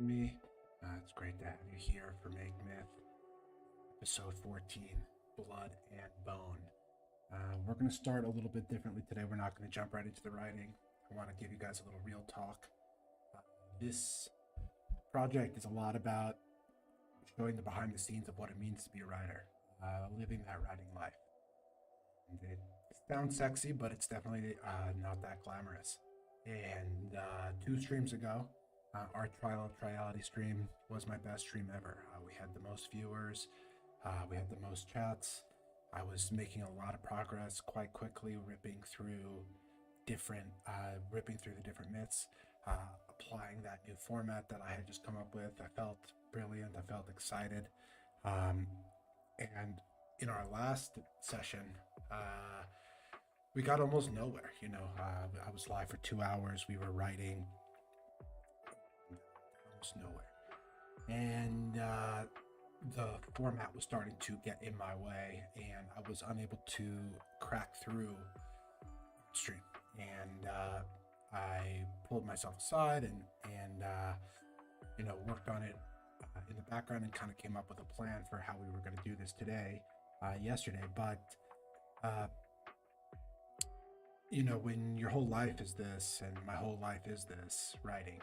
joining me. It's great to have you here for Make Myth, episode 14, Blood and Bone. We're going to start a little bit differently today. We're not going to jump right into the writing. I want to give you guys a little real talk. This project is a lot about showing the behind the scenes of what it means to be a writer, living that writing life. And it sounds sexy, but it's definitely not that glamorous. And 2 streams ago, our trial of triality stream was my best stream ever. We had the most viewers, we had the most chats. I was making a lot of progress quite quickly, ripping through the different myths, applying that new format that I had just come up with. I felt brilliant. I felt excited. And in our last session, we got almost nowhere. I was live for 2 hours. We were writing almost nowhere. And the format was starting to get in my way, and I was unable to crack through stream. And I pulled myself aside and worked on it in the background and kind of came up with a plan for how we were going to do this yesterday. But when your whole life is this, and my whole life is this writing,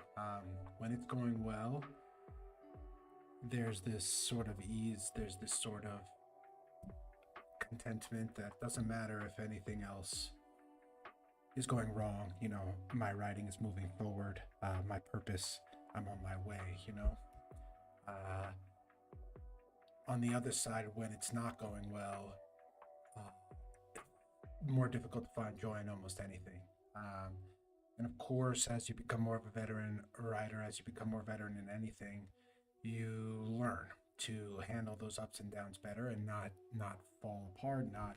when it's going well, there's this sort of ease, there's this sort of contentment that doesn't matter if anything else is going wrong. My writing is moving forward, my purpose, I'm on my way. On the other side, when it's not going well, more difficult to find joy in almost anything. And of course, as you become more of a veteran writer, as you become more veteran in anything, you learn to handle those ups and downs better and not fall apart, not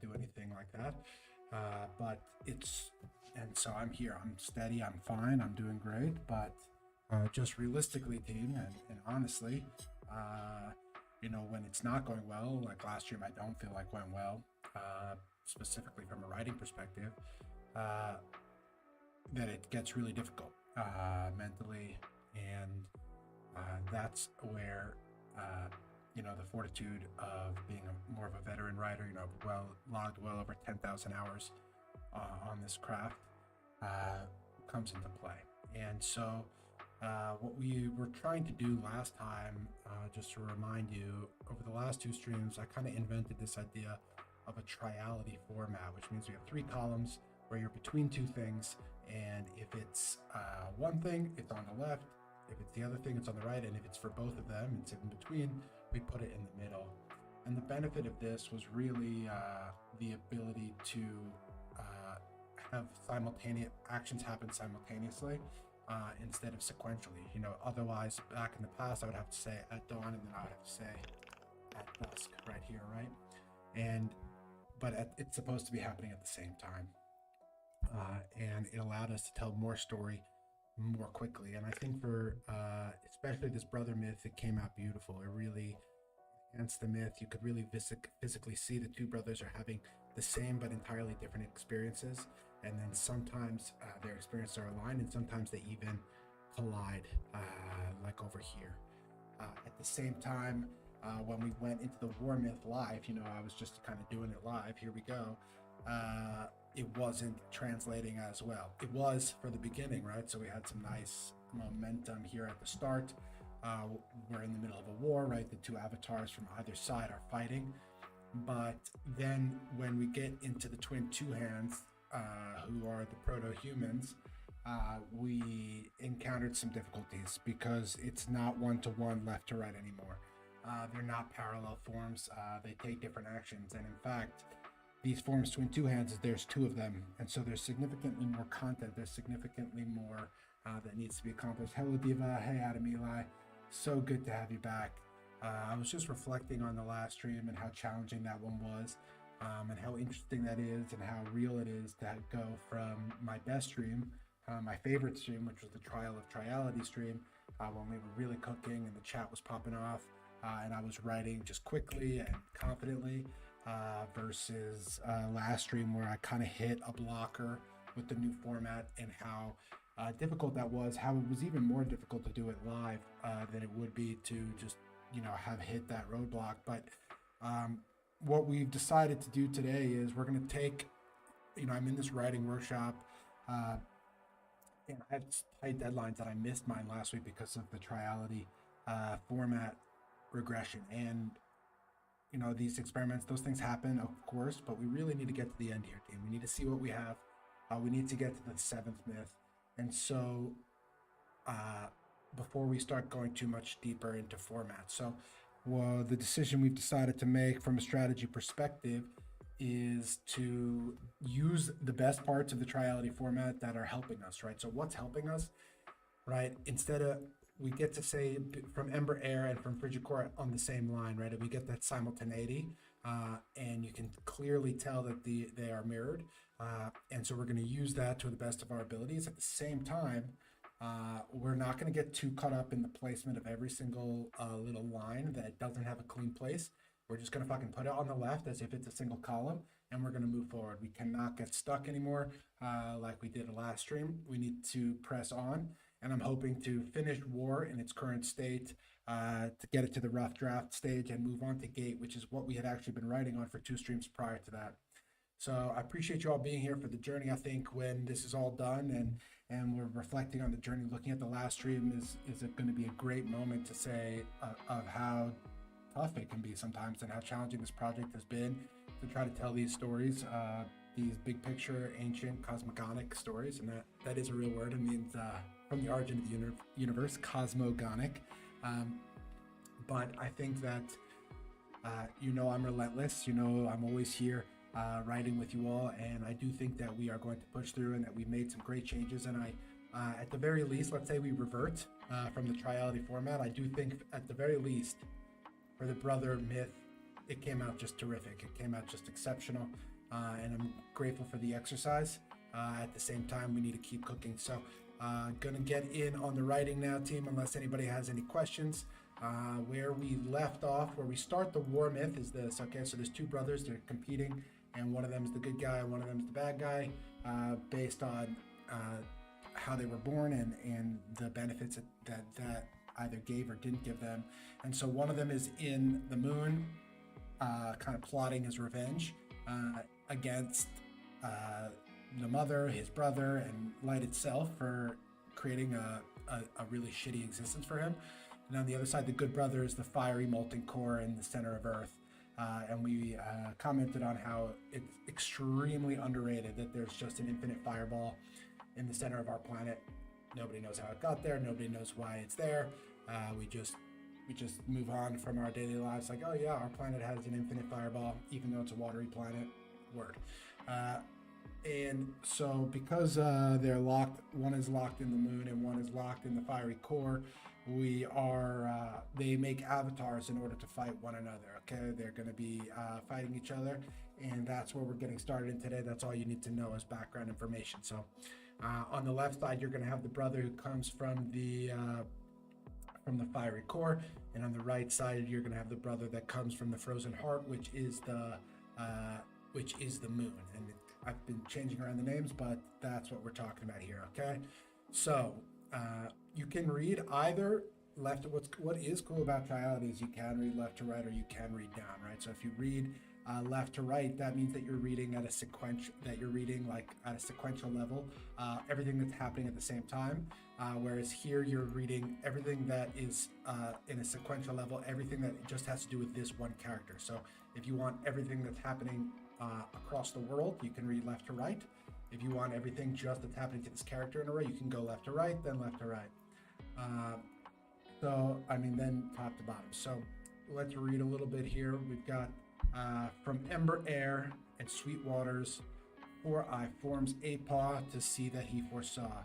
do anything like that. And so I'm here, I'm steady, I'm fine, I'm doing great. But just realistically, team, and honestly, when it's not going well, like last stream, I don't feel like went well, specifically from a writing perspective, that it gets really difficult mentally. And that's where the fortitude of being more of a veteran writer, logged well over 10,000 hours on this craft, comes into play. And so what we were trying to do last time, just to remind you, over the last 2 streams, I kind of invented this idea of a triality format, which means we have 3 columns where you're between 2 things, and if it's one thing, it's on the left. If it's the other thing, it's on the right. And if it's for both of them, it's in between, we put it in the middle. And the benefit of this was really the ability to have simultaneous actions happen simultaneously instead of sequentially. Otherwise, back in the past, I would have to say at dawn, and then I would have to say at dusk right here, right? But it's supposed to be happening at the same time. And it allowed us to tell more story more quickly. And I think for especially this brother myth, it came out beautiful. It really enhanced the myth. You could really physically see the 2 brothers are having the same but entirely different experiences, and then sometimes their experiences are aligned, and sometimes they even collide, like over here. At the same time, when we went into the war myth live, I was just kind of doing it live, here we go, it wasn't translating as well. It was for the beginning, right? So we had some nice momentum here at the start. We're in the middle of a war, right? The 2 avatars from either side are fighting. But then when we get into the twin 2 hands, who are the proto-humans, we encountered some difficulties because it's not one-to-one left to right anymore. They're not parallel forms. They take different actions. And in fact, these forms twin 2 hands, there's 2 of them. And so there's significantly more content. There's significantly more that needs to be accomplished. Hello, Diva. Hey, Adam Eli. So good to have you back. I was just reflecting on the last stream and how challenging that one was, and how interesting that is, and how real it is to go from my best stream, my favorite stream, which was the trial of triality stream, when we were really cooking and the chat was popping off, and I was writing just quickly and confidently, versus last stream where I kind of hit a blocker with the new format, and how difficult that was, how it was even more difficult to do it live than it would be to just, have hit that roadblock. But what we've decided to do today is we're going to take, I'm in this writing workshop, uh, and I have tight deadlines that I missed mine last week because of the triality format regression. And these experiments, those things happen, of course, but we really need to get to the end here, team. We need to see what we have. We need to get to the seventh myth. And so before we start going too much deeper into format. So the decision we've decided to make from a strategy perspective is to use the best parts of the triality format that are helping us, right? So what's helping us, right? Instead of, we get to say from Ember Air and from Frigid Core on the same line, right? And we get that simultaneity, and you can clearly tell that they are mirrored. And so we're going to use that to the best of our abilities. At the same time, we're not going to get too caught up in the placement of every single little line that doesn't have a clean place. We're just going to fucking put it on the left as if it's a single column, and we're going to move forward. We cannot get stuck anymore like we did last stream. We need to press on, and I'm hoping to finish War in its current state to get it to the rough draft stage and move on to Gate, which is what we had actually been writing on for 2 streams prior to that. So I appreciate you all being here for the journey. I think when this is all done and we're reflecting on the journey, looking at the last stream is going to be a great moment to say of how tough it can be sometimes and how challenging this project has been to try to tell these stories, these big picture, ancient, cosmogonic stories. And that is a real word. It means from the origin of the universe, cosmogonic. But I think that, I'm relentless. I'm always here writing with you all. And I do think that we are going to push through and that we've made some great changes. And at the very least, let's say we revert from the triality format. I do think at the very least, for the brother myth, it came out just terrific. It came out just exceptional, and I'm grateful for the exercise. At the same time, we need to keep cooking. So gonna get in on the writing now, team, unless anybody has any questions. Where we left off, where we start the war myth is this. Okay, so there's 2 brothers, they're competing, and one of them is the good guy and one of them is the bad guy, based on how they were born and the benefits that either gave or didn't give them. And so one of them is in the moon, kind of plotting his revenge against the mother, his brother, and light itself for creating a really shitty existence for him. And on the other side, the good brother is the fiery molten core in the center of Earth. And we commented on how it's extremely underrated that there's just an infinite fireball in the center of our planet. Nobody knows how it got there. Nobody knows why it's there. We just move on from our daily lives like, oh yeah, our planet has an infinite fireball, even though it's a watery planet. Word. And so because they're locked, one is locked in the moon and one is locked in the fiery core, they make avatars in order to fight one another. Okay, they're going to be fighting each other, and that's where we're getting started in today. That's all you need to know as background information. So on the left side, you're going to have the brother who comes from the fiery core, and on the right side, you're going to have the brother that comes from the frozen heart, which is the moon. And I've been changing around the names, but that's what we're talking about here. Okay, so you can read either left. What is cool about triality is you can read left to right or you can read down, right? So if you read left to right, that means that you're reading at a sequential, at a sequential level, everything that's happening at the same time. Whereas here you're reading everything that is in a sequential level, everything that just has to do with this one character. So if you want everything that's happening across the world, you can read left to right. If you want everything just that's happening to this character in a row, you can go left to right, then left to right. Then top to bottom. So let's read a little bit here. We've got from Ember Air and Sweet Waters, 4 forms a paw to see that he foresaw.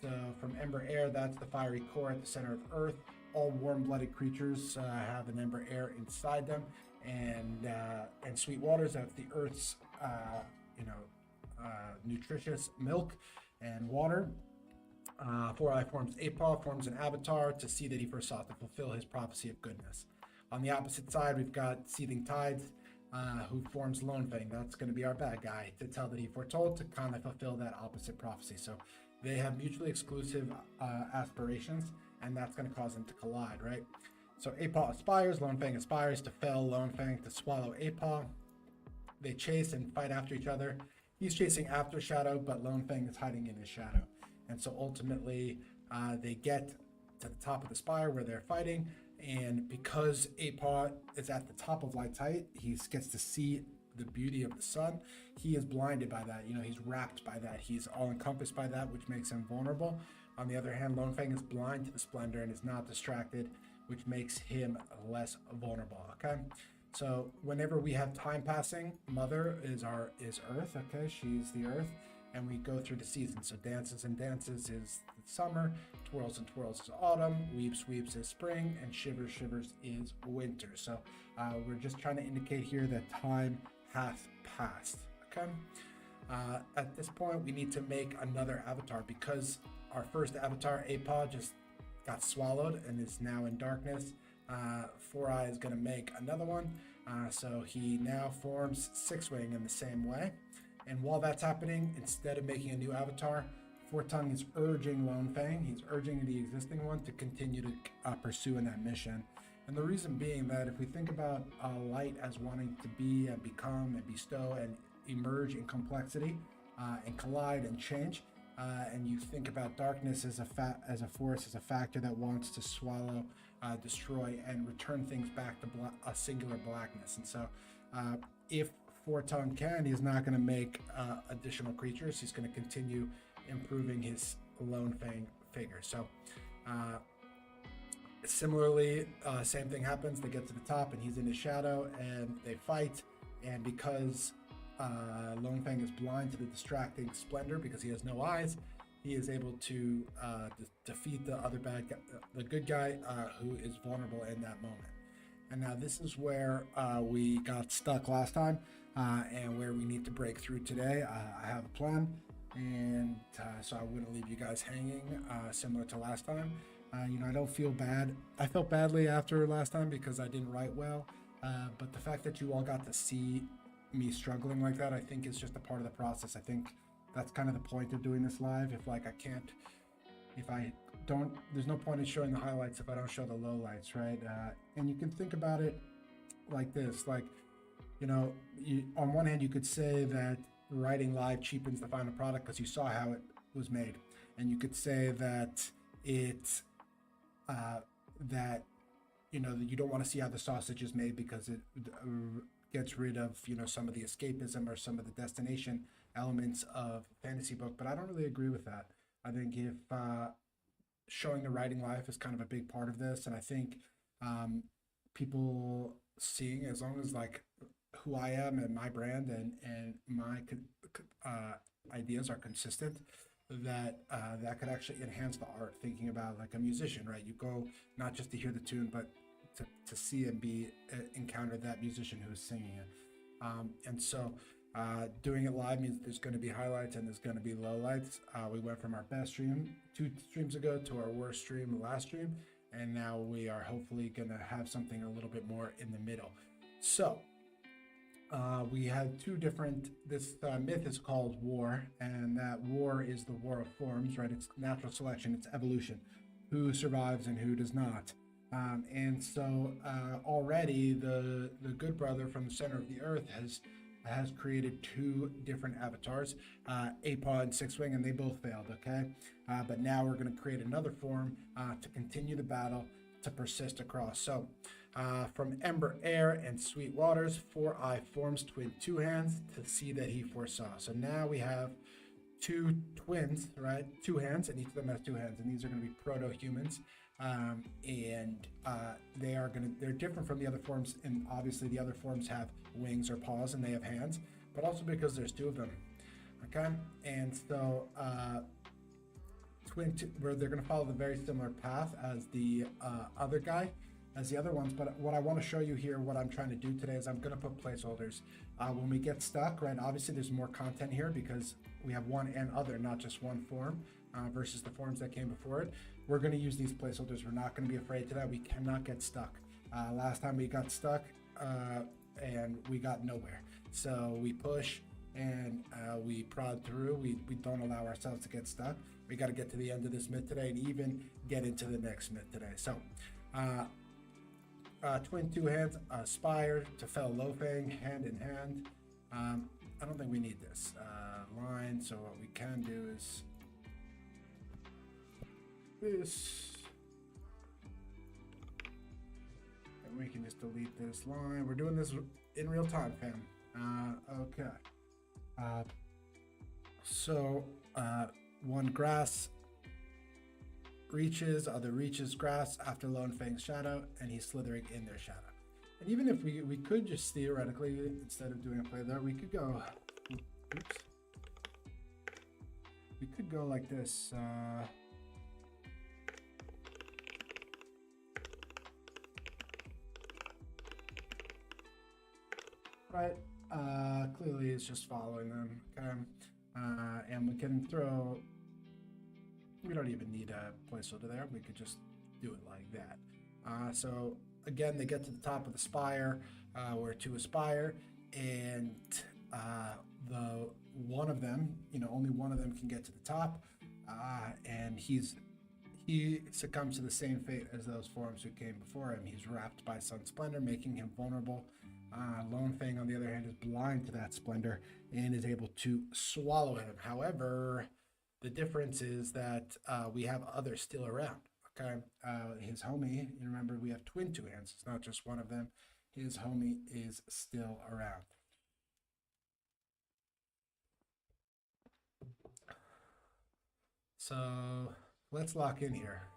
So from Ember Air, that's the fiery core at the center of Earth. All warm-blooded creatures have an Ember Air inside them, and Sweet Waters, that's the Earth's nutritious milk and water. 4 forms a paw, forms an avatar to see that he foresaw, to fulfill his prophecy of goodness. On the opposite side, we've got Seething Tides, who forms Lone Fang. That's going to be our bad guy, to tell that he foretold, to kind of fulfill that opposite prophecy. So they have mutually exclusive aspirations, and that's going to cause them to collide, right? So Apaw aspires, Lone Fang aspires to fell Lone Fang to swallow Apaw. They chase and fight after each other. He's chasing after Shadow, but Lone Fang is hiding in his shadow. And so ultimately, they get to the top of the spire where they're fighting, and because Apaw is at the top of Light's height, he gets to see the beauty of the sun. He is blinded by that. He's wrapped by that. He's all encompassed by that, which makes him vulnerable. On the other hand, Lone Fang is blind to the splendor and is not distracted, which makes him less vulnerable. Okay, so whenever we have time passing, Mother is Earth. Okay, she's the Earth, and we go through the seasons. So dances and dances is summer, twirls and twirls is autumn, weeps weeps is spring, and shivers shivers is winter. So we're just trying to indicate here that time hath passed. Okay. At this point, we need to make another avatar because our first avatar, Apaw, just got swallowed and is now in darkness. Four Eye is going to make another one. So he now forms Six Wing in the same way. And while that's happening, instead of making a new avatar, Four Tongue is urging Lone Fang, he's urging the existing one to continue to pursue in that mission. And the reason being that if we think about light as wanting to be and become and bestow and emerge in complexity and collide and change, and you think about darkness as a force, as a factor that wants to swallow, destroy, and return things back to a singular blackness. And so if Four Tongue can, he's not going to make additional creatures. He's going to continue improving his Lone Fang figure. So similarly, same thing happens. They get to the top and he's in his shadow and they fight. And because Lone Fang is blind to the distracting splendor because he has no eyes, he is able to defeat the other the good guy who is vulnerable in that moment. And now this is where we got stuck last time and where we need to break through today. I have a plan, and so I wouldn't leave you guys hanging similar to last time. I don't feel bad. I felt badly after last time because I didn't write well, but the fact that you all got to see me struggling like that, I think is just a part of the process. I think that's kind of the point of doing this live. There's no point in showing the highlights if I don't show the lowlights, right? And you can think about it like this, on one hand, you could say that writing live cheapens the final product because you saw how it was made. And you could say that you don't want to see how the sausage is made because it gets rid of, some of the escapism or some of the destination elements of fantasy book. But I don't really agree with that. I think if showing the writing life is kind of a big part of this, and I think people seeing, as long as who I am and my brand and my ideas are consistent, that could actually enhance the art. Thinking about like a musician, right? You go not just to hear the tune, but to see and encounter that musician who's singing it. And so doing it live means there's going to be highlights and there's going to be lowlights. We went from our best stream 2 streams ago to our worst stream last stream, and now we are hopefully going to have something a little bit more in the middle. So we had two different, this myth is called War, and that war is the war of forms, right? It's natural selection, it's evolution, who survives and who does not. And so already the good brother from the center of the earth has created 2 different avatars, Apaw and Six Wing, and they both failed, okay? But now we're going to create another form to continue the battle, to persist across. So from Ember Air and Sweet Waters, Four Eye forms twin 2 hands to see that he foresaw. So now we have 2 twins, right? 2 hands, and each of them has 2 hands, and these are going to be proto-humans. They're different from the other forms, and obviously the other forms have wings or paws and they have hands, but also because there's 2 of them. Okay, and so they're going to follow the very similar path as the other guy, as the other ones. But what I want to show you here, what I'm trying to do today, is I'm going to put placeholders when we get stuck, right? Obviously there's more content here because we have one and other, not just one form versus the forms that came before it. We're going to use these placeholders. We're not going to be afraid to that. We cannot get stuck. Last time we got stuck and we got nowhere. So we push and we prod through. We don't allow ourselves to get stuck. We got to get to the end of this myth today and even get into the next myth today. So, twin two hands, Spire to Fell Lofang, hand in hand. I don't think we need this line, so what we can do is this. And we can just delete this line. We're doing this in real time, fam. Okay. So one grass reaches, other reaches grass after Lone Fang's shadow, and he's slithering in their shadow. And even if we could just theoretically, instead of doing a play there, we could go, oops. We could go like this. Right, clearly it's just following them, okay? And we can throw, we don't even need a placeholder there, we could just do it like that. So again, they get to the top of the spire, where to aspire, and the one of them, only one of them can get to the top, and he succumbs to the same fate as those forms who came before him. He's wrapped by Sun Splendor, making him vulnerable. Lone Fang, on the other hand, is blind to that splendor and is able to swallow him. However, the difference is that we have others still around. Okay, his homie, you remember we have twin two hands. It's not just one of them. His homie is still around. So let's lock in here.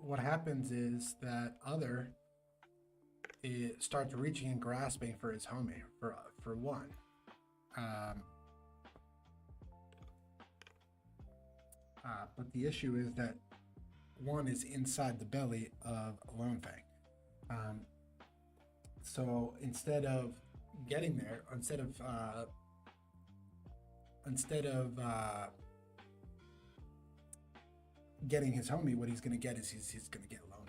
What happens is that other starts reaching and grasping for his homie for one. But the issue is that one is inside the belly of Lone Fang. So instead of getting there, instead of getting his homie, what he's going to get is he's going to get Lone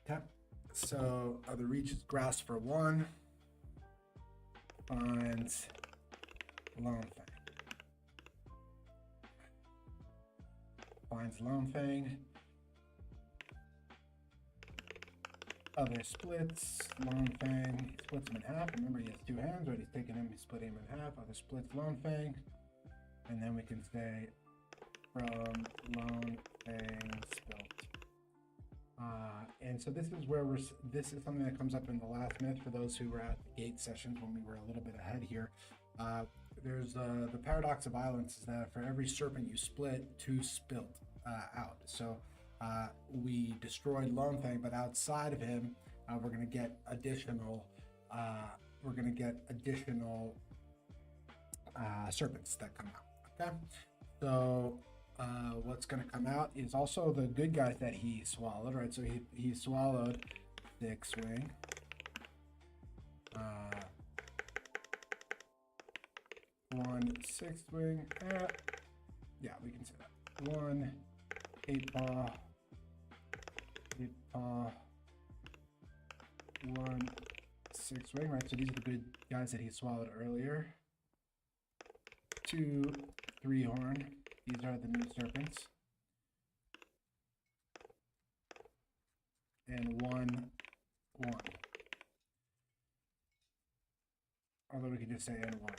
Fang. Okay. So other reaches grasp for one, finds Lone Fang. Finds Lone Fang. Other splits Lone Fang, splits him in half. Remember, he has two hands, right? He's taking him, he's splitting him in half. Other splits Lone Fang. And then we can say from Lone Fang spilt. And so this is where this is something that comes up in the last myth for those who were at the gate sessions when we were a little bit ahead here. There's the paradox of violence is that for every serpent you split, two spilt out. So we destroyed Lone Fang, but outside of him, we're going to get additional. Serpents that come out. Okay, so what's going to come out is also the good guys that he swallowed, right? So he swallowed Six Wing, one Six Wing, yeah, we can say that. One Eight Paw, one Six Wing, right? So these are the good guys that he swallowed earlier. Two Three Horn, these are the new serpents. And one. Although we could just say and one.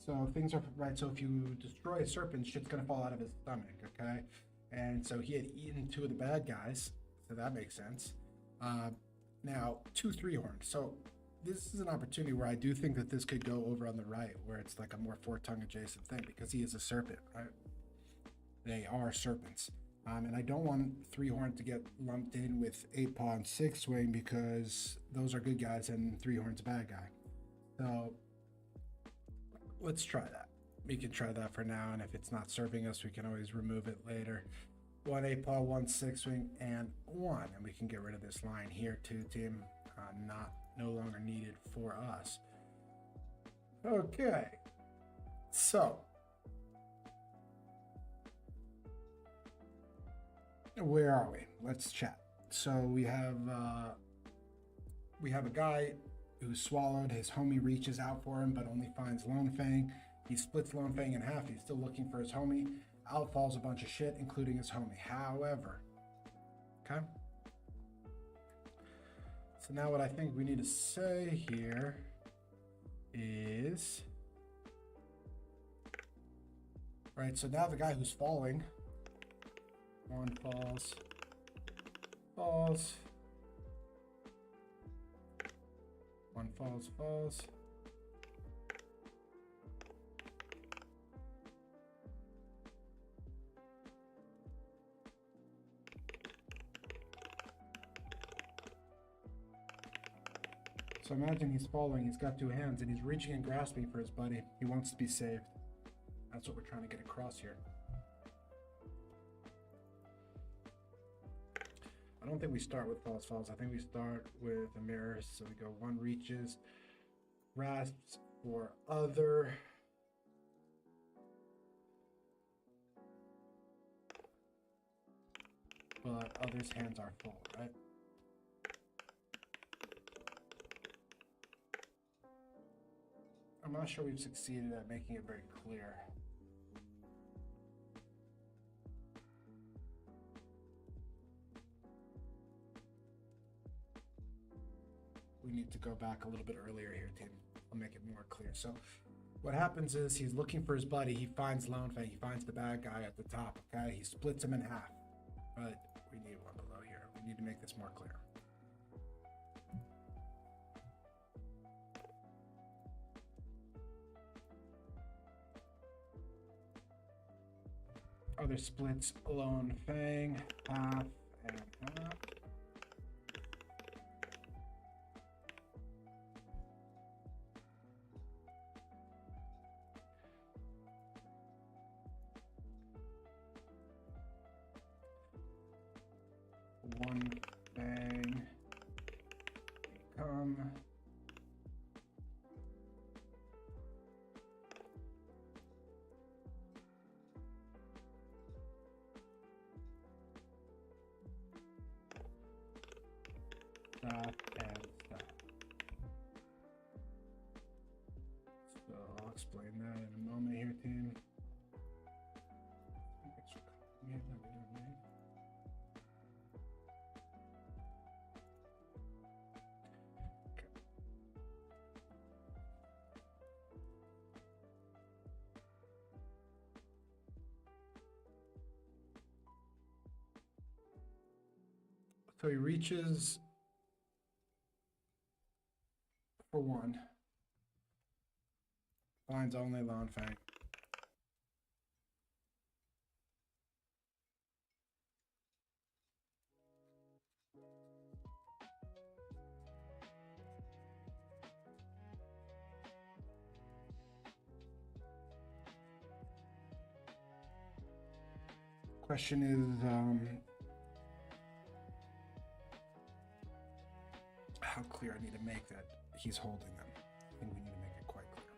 So things are right. So if you destroy a serpent, shit's gonna fall out of his stomach, okay? And so he had eaten two of the bad guys, so that makes sense. Now, two Three Horn. So this is an opportunity where I do think that this could go over on the right, where it's like a more four-tongue adjacent thing, because he is a serpent, right? They are serpents. And I don't want Three Horn to get lumped in with Eight Paw and Six Wing, because those are good guys and Three Horn's a bad guy. So let's try that. We can try that for now, and if it's not serving us, we can always remove it later. One Eight Paw, one Six Wing, and one. And we can get rid of this line here too, team. No longer needed for us. Okay, so where are we? Let's chat. So we have a guy who's swallowed. His homie reaches out for him, but only finds Lone Fang. He splits Lone Fang in half. He's still looking for his homie. Out falls a bunch of shit, including his homie. However, okay? So now what I think we need to say here is... Right, so now the guy who's falling, one falls, one falls. So imagine he's falling, he's got two hands, and he's reaching and grasping for his buddy. He wants to be saved. That's what we're trying to get across here. I don't think we start with falls. I think we start with a mirror. So we go one reaches, grasps for other. But other's hands are full, right? I'm not sure we've succeeded at making it very clear. We need to go back a little bit earlier here, team. I'll make it more clear. So what happens is he's looking for his buddy. He finds Lone Fang. He finds the bad guy at the top, okay? He splits him in half. But we need one below here. We need to make this more clear. Other splits Lone Fang, half and half. One Fang become staff and staff. So I'll explain that in a moment here, team. So he reaches for one, finds only Lone Fang. Question is, how clear I need to make that he's holding them. I think we need to make it quite clear.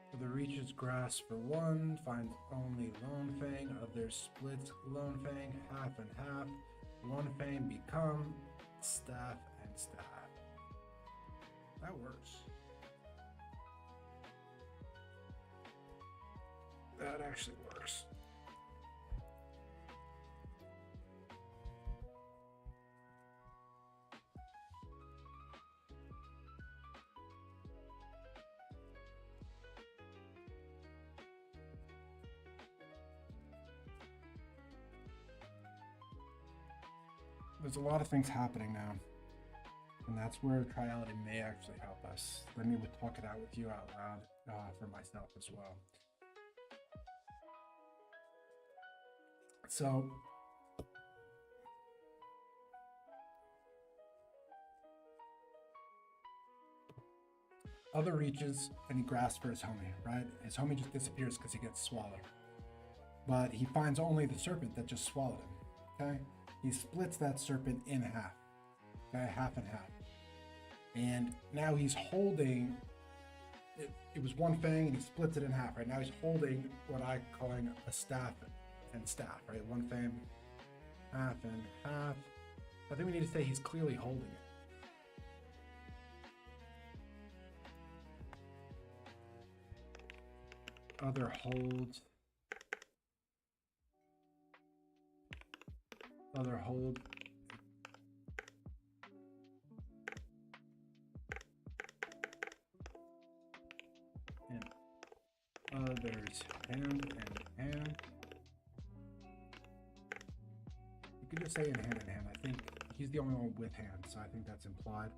So the reaches grasp for one, finds only Lone Fang. Other splits Lone Fang, half and half. Lone Fang become staff and staff. That works. That actually works. There's a lot of things happening now, and that's where triality may actually help us. Let me talk it out with you out loud for myself as well. So other reaches and he grasps for his homie, right? His homie just disappears because he gets swallowed. But he finds only the serpent that just swallowed him, okay? He splits that serpent in half, okay? Half and half. And now he's holding, it was one fang and he splits it in half, right? Now he's holding what I'm calling a staff and staff, right? One fang, half and half. I think we need to say he's clearly holding it. other hold. Other hold. And others hand in hand. You could just say in hand. I think he's the only one with hand, so I think that's implied.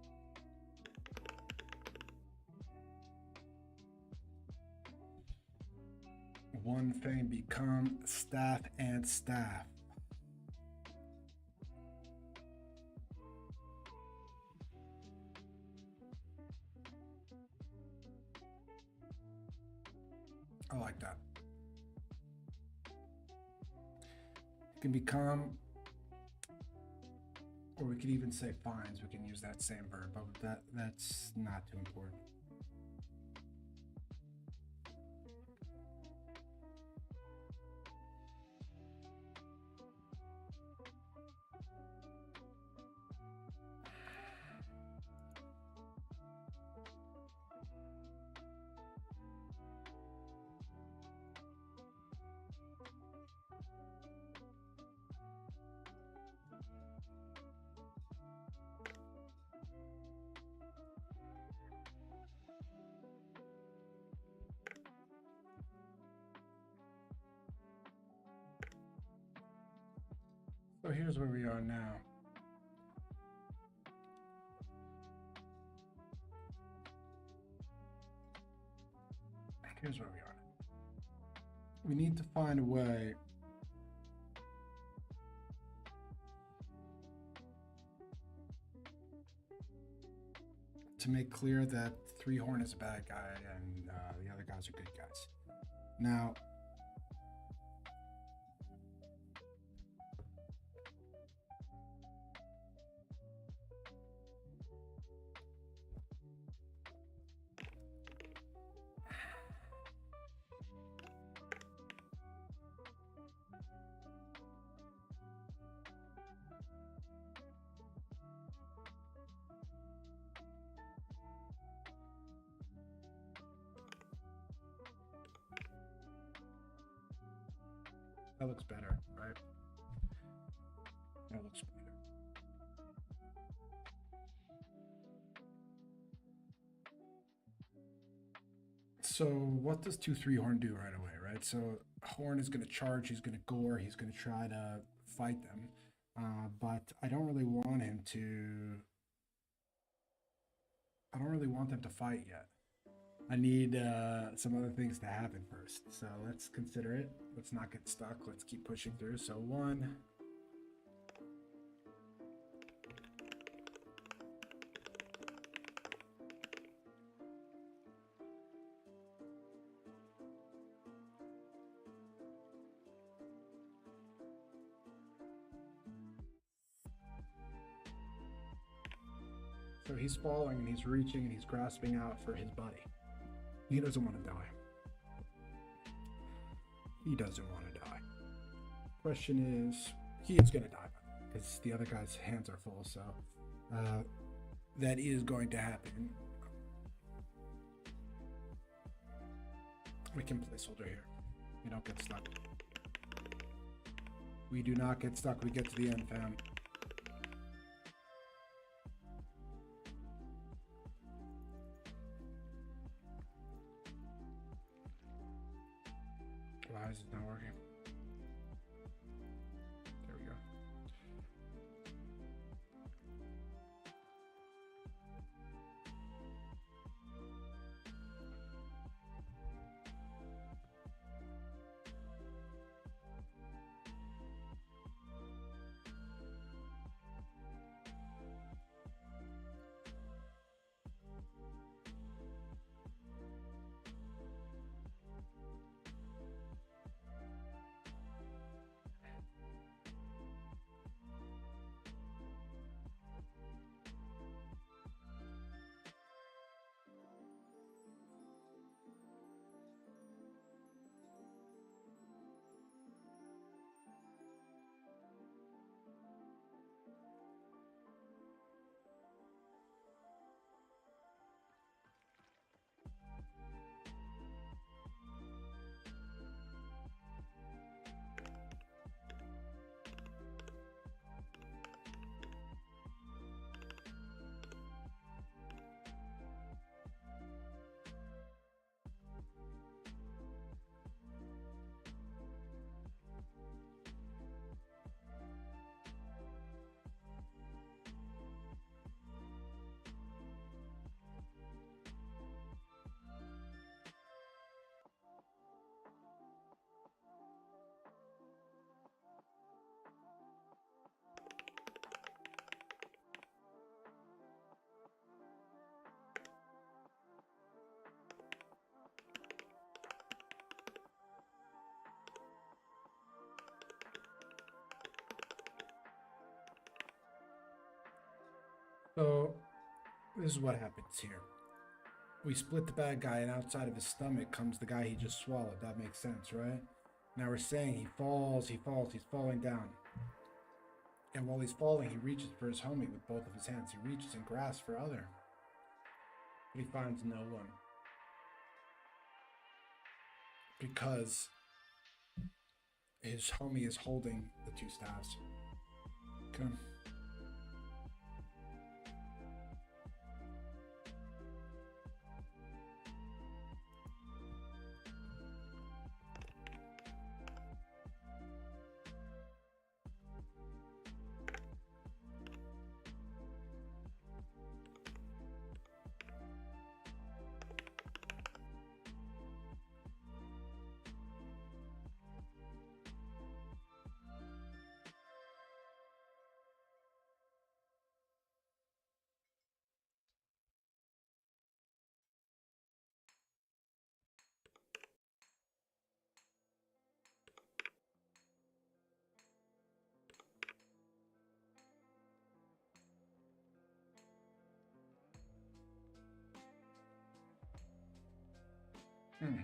One thing become staff and staff. I like that. It can become, or we could even say finds. We can use that same verb, but that's not too important. So here's where we are now. Here's where we are. We need to find a way to make clear that Three Horn is a bad guy and the other guys are good guys. Now, that looks better, right? That looks better. So what does 2-3 Horn do right away, right? So Horn is going to charge, he's going to gore, he's going to try to fight them. But I don't really want him to... I don't really want them to fight yet. I need some other things to happen first. So let's consider it. Let's not get stuck. Let's keep pushing through. So 1. So he's falling and he's reaching and he's grasping out for his buddy. He doesn't want to die. He doesn't want to die. Question is, he is going to die because the other guy's hands are full. So that is going to happen. We can placeholder here. We don't get stuck. We do not get stuck. We get to the end, fam. Why is it not working? There we go. So this is what happens here. We split the bad guy, and outside of his stomach comes the guy he just swallowed. That makes sense, right? Now we're saying he falls, he's falling down. And while he's falling, he reaches for his homie with both of his hands. He reaches and grasps for other, but he finds no one because his homie is holding the two staffs. Okay. Hmm.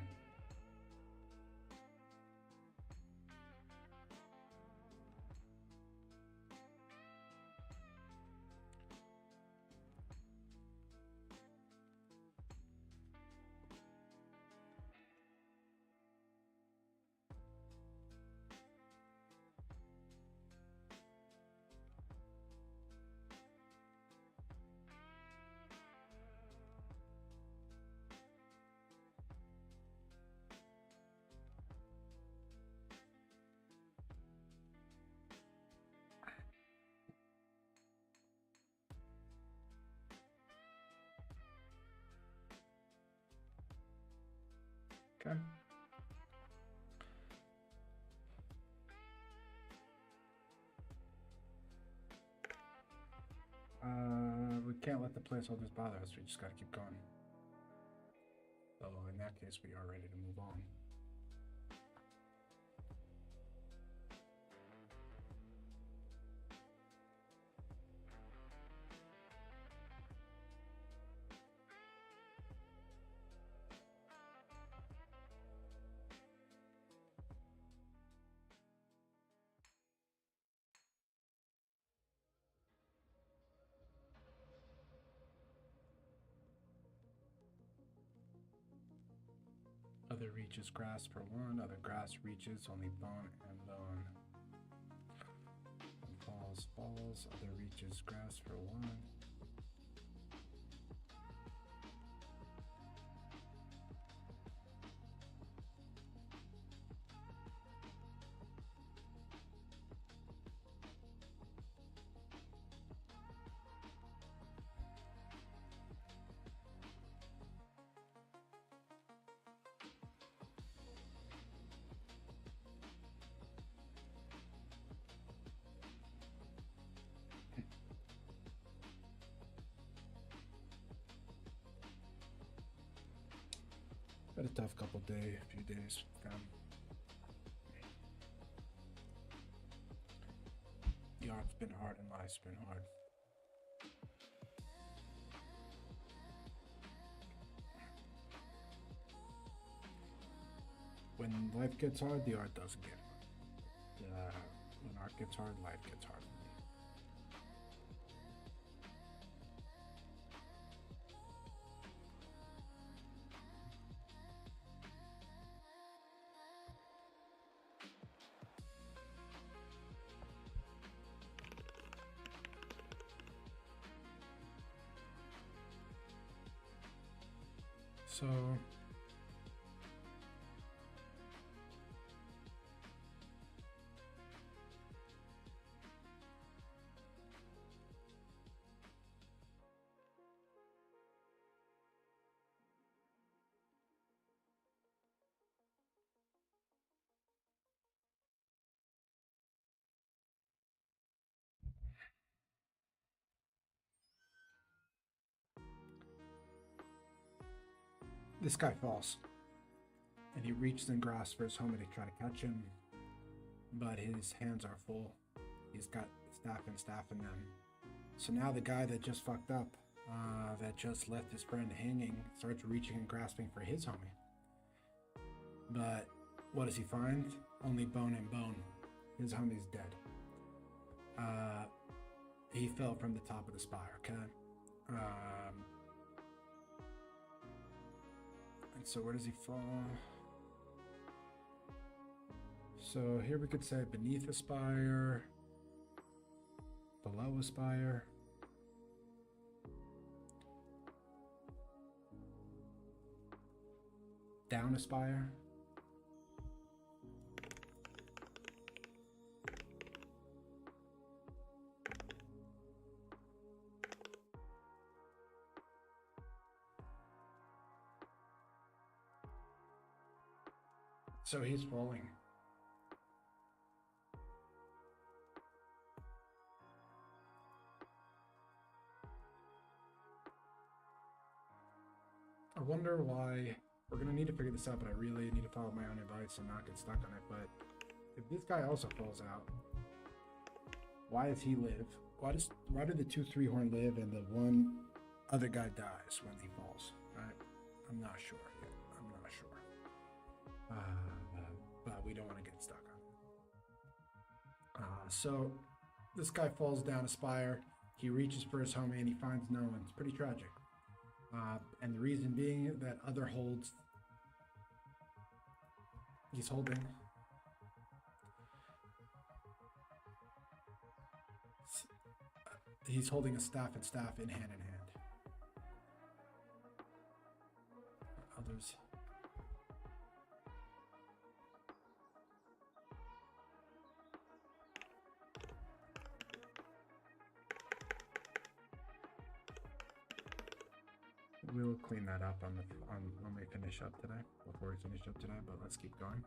Okay. We can't let the placeholders bother us. We just gotta keep going. So in that case, we are ready to move on. Other reaches grasp for one. Other grasp reaches only bone and bone. Falls, falls. Other reaches grasp for one. Had a tough few days. The art's been hard and life's been hard. When life gets hard, the art doesn't get hard. When art gets hard, life gets hard. So this guy falls, and he reaches and grasps for his homie to try to catch him, but his hands are full. He's got staff and staff in them, So now the guy that just fucked up, that just left his friend hanging, starts reaching and grasping for his homie. But what does he find? Only bone and bone. His homie's dead. He fell from the top of the spire, okay? And so where does he fall? So here we could say beneath a spire, below a spire. Down a spire. So he's falling. I wonder why. We're gonna need to figure this out, but I really need to follow my own advice and not get stuck on it. But if this guy also falls out, why does he live? Why did the 2 3-horn live and the one other guy dies when he falls? Right? I'm not sure yet. I'm not sure. But we don't want to get stuck on it. So this guy falls down a spire. He reaches for his homie and he finds no one. It's pretty tragic. And the reason being that other holds, he's holding. He's holding a staff and staff in hand. Others. We'll clean that up on when we finish up today, before we finish up today, but let's keep going.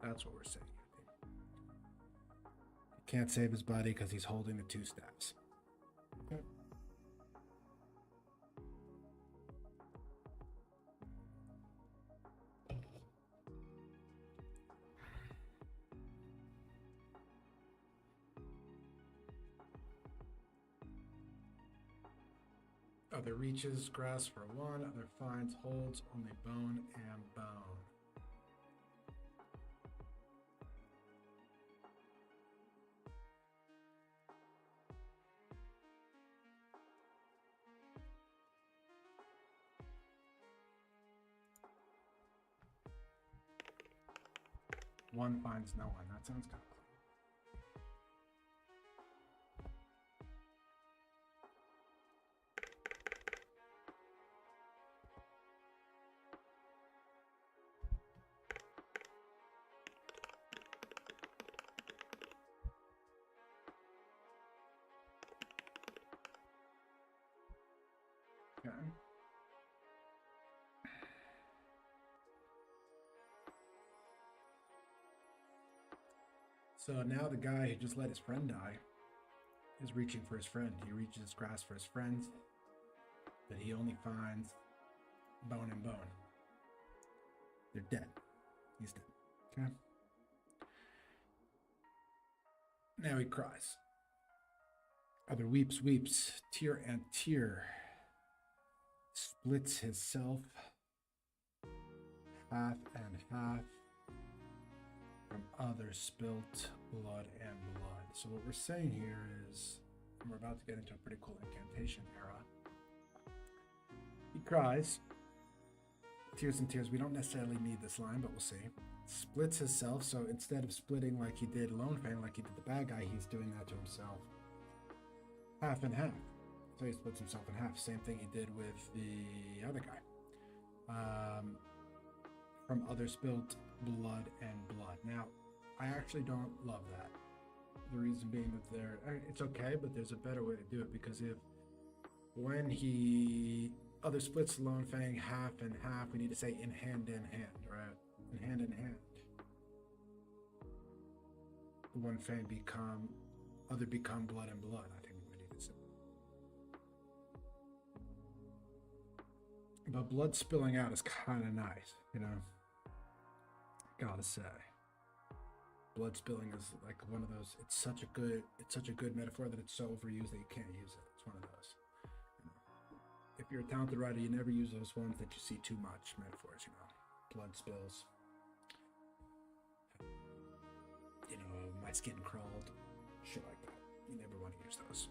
That's what we're saying. He can't save his buddy because he's holding the 2 staffs. Okay. Other reaches, grasps for 1. Other finds, holds, only bone and bone. One finds no one. That sounds kind of clear. Okay. So now the guy who just let his friend die is reaching for his friend. He reaches grass for his friends, but he only finds bone and bone. They're dead. He's dead. Okay. Now he cries. Other weeps, tear and tear. Splits his self half and half. From other spilt blood and blood. So what we're saying here is, and we're about to get into a pretty cool incantation era. He cries. Tears and tears. We don't necessarily need this line, but we'll see. Splits himself. So instead of splitting like he did Lone Fang, like he did the bad guy, he's doing that to himself. Half and half. So he splits himself in half. Same thing he did with the other guy. From other spilt blood and blood. Now, I actually don't love that. The reason being that it's okay, but there's a better way to do it, because when he other splits Lone Fang half and half, we need to say in hand, right? In hand. One Fang other become blood and blood, I think we need to say. But blood spilling out is kind of nice, you know? Gotta say. blood spilling is like one of those. It's such a good metaphor that it's so overused that you can't use it. It's one of those. You know, if you're a talented writer, you never use those ones that you see too much metaphors. You know, blood spills. You know, my skin crawled, shit like that. You never want to use those.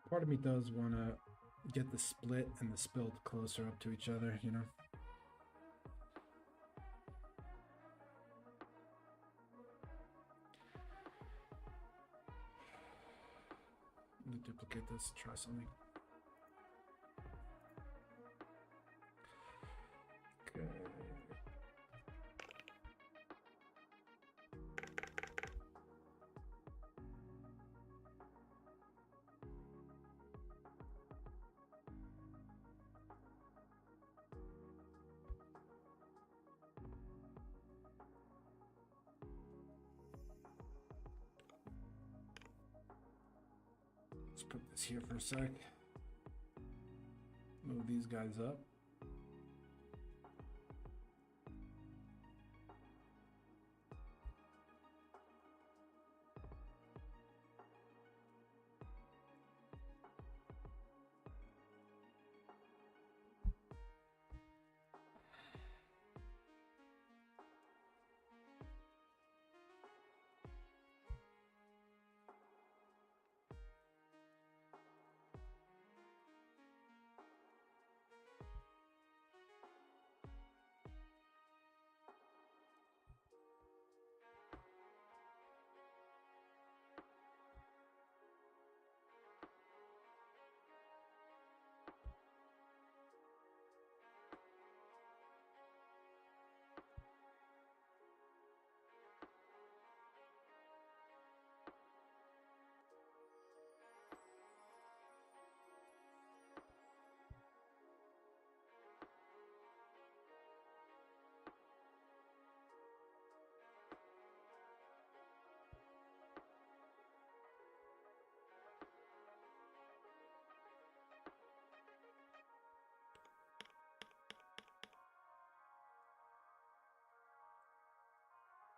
Part of me does want to get the split and the spilled closer up to each other, you know? Let me duplicate this, try something. Okay. Let's put this here for a sec. Move these guys up.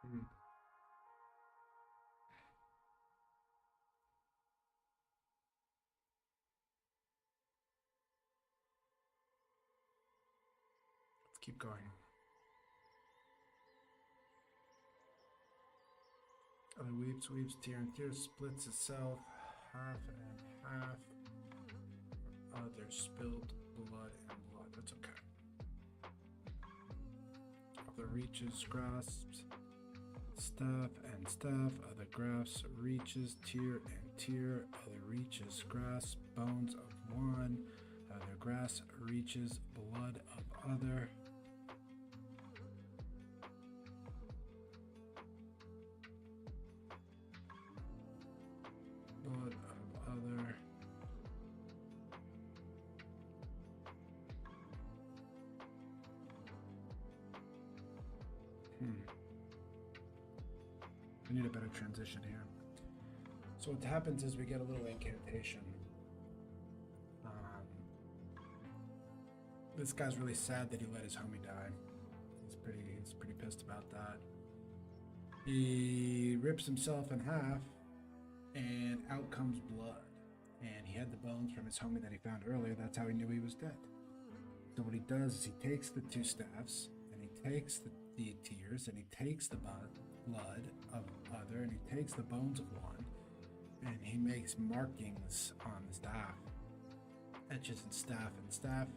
Mm. Let's keep going. Other weeps, tear and tear, splits itself, half and half. Other spilled blood and blood. That's okay. Other reaches, grasps, staff and staff. Other grasps, reaches, tear and tear. Other reaches, grasp, bones of one. Other grasp, reaches, blood of other. Blood of other. I need a better transition here. So what happens is we get a little incantation. This guy's really sad that he let his homie die. He's pretty pissed about that. He rips himself in half, and out comes blood. And he had the bones from his homie that he found earlier. That's how he knew he was dead. So what he does is he takes the two staffs, and he takes the tears, and he takes the blood of other, and he takes the bones of one, and he makes markings on the staff, etches in staff and staff,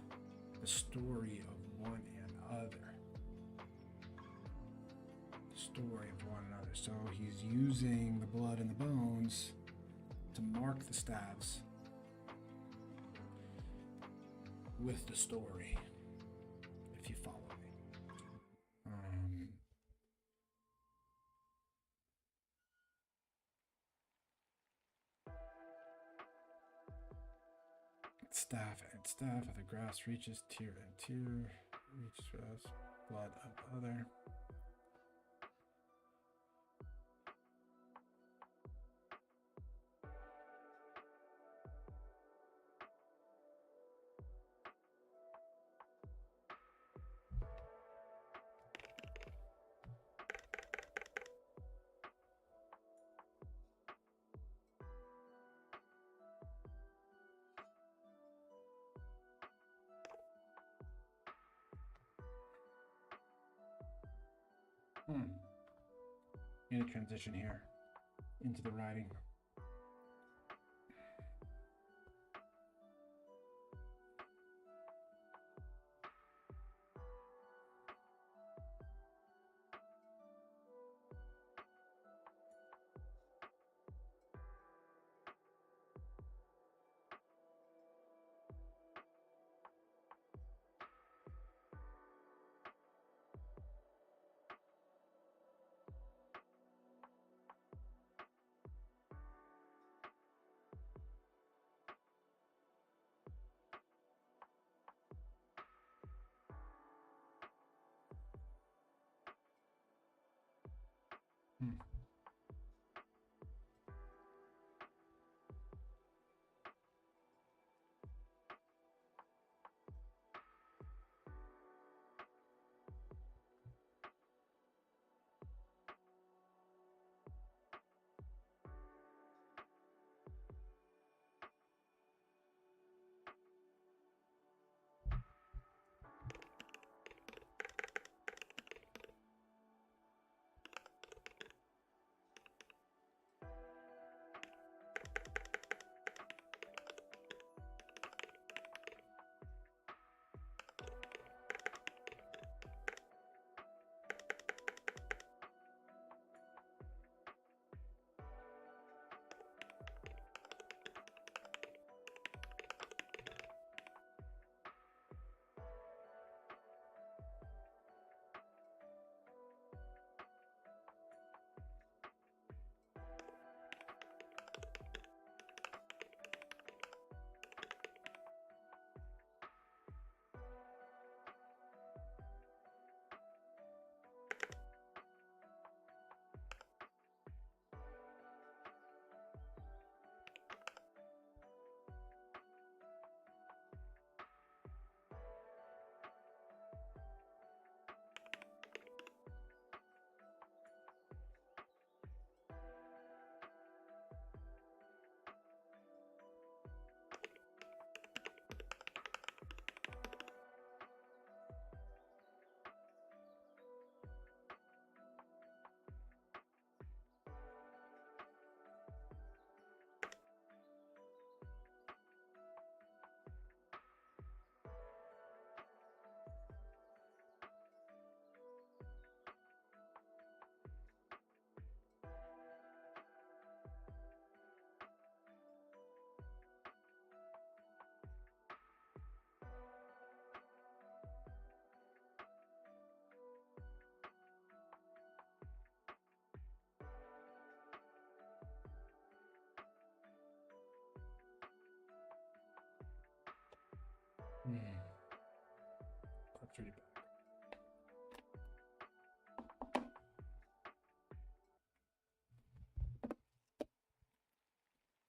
the story of one and other. The story of one another. So he's using the blood and the bones to mark the staffs with the story, if you follow me. staff and staff of the grass reaches tier and tier. Reaches grass, blood of other. Need a transition here into the writing. That's really bad.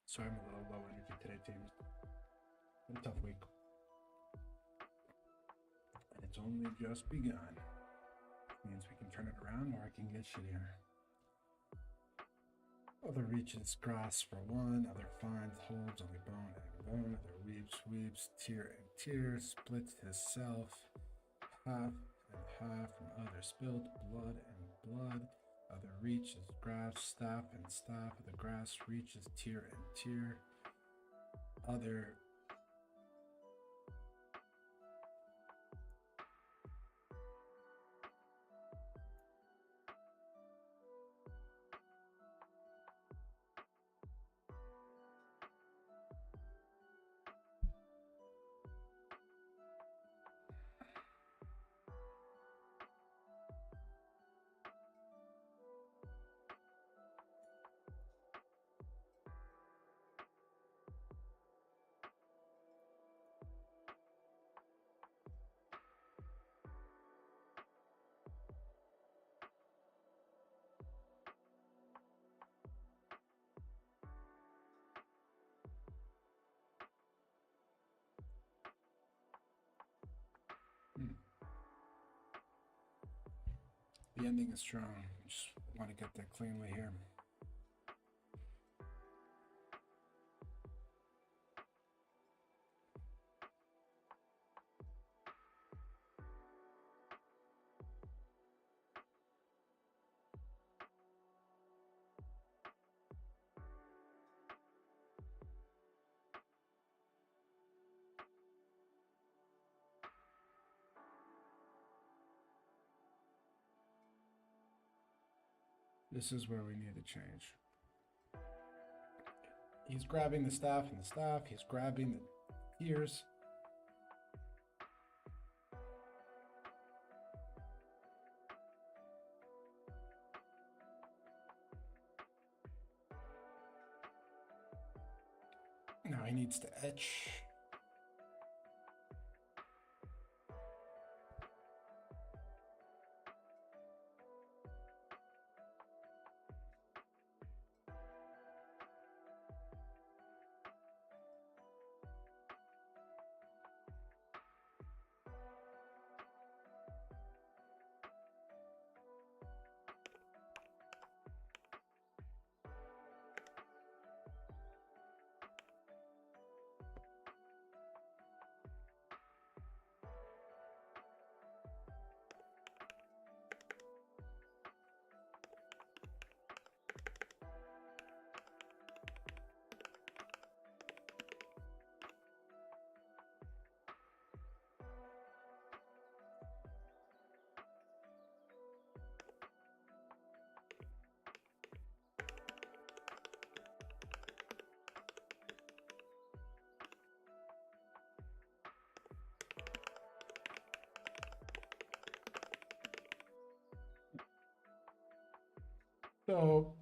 So I'm a little low energy today, team. Been a tough week. And it's only just begun. Means we can turn it around or it can get shittier. Other reaches grass for one, other finds, holds only bone and bone, other weeps, tear and tear, splits his self, half and half from other spilled blood and blood, other reaches grass, staff and staff, other grass reaches tear and tear, other The ending is strong. Just want to get that cleanly here. This is where we need to change. He's grabbing the staff and the staff. He's grabbing the ears. Now he needs to etch. So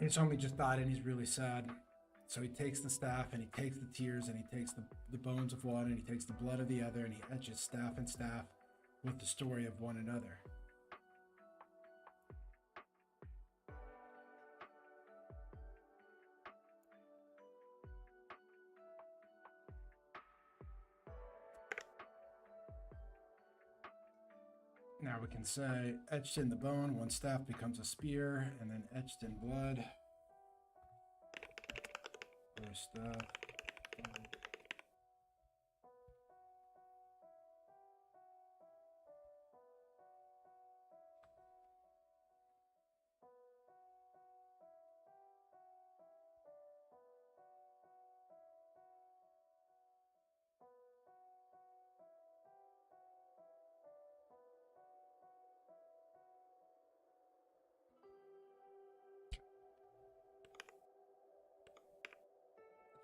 his homie just died and he's really sad. So he takes the staff and he takes the tears and he takes the bones of one and he takes the blood of the other and he etches staff and staff with the story of one another. Now we can say etched in the bone, one staff becomes a spear, and then etched in blood. Or staff.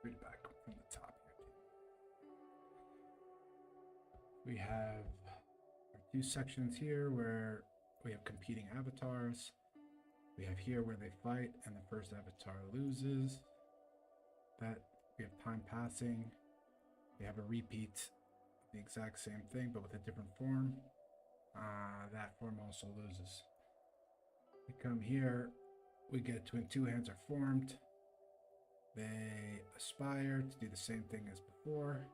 Read it back from the top here. We have our two sections here where we have competing avatars. We have here where they fight and the first avatar loses. That we have time passing. We have a repeat of the exact same thing but with a different form. That form also loses. We come here, we get to when two hands are formed. They aspire to do the same thing as before.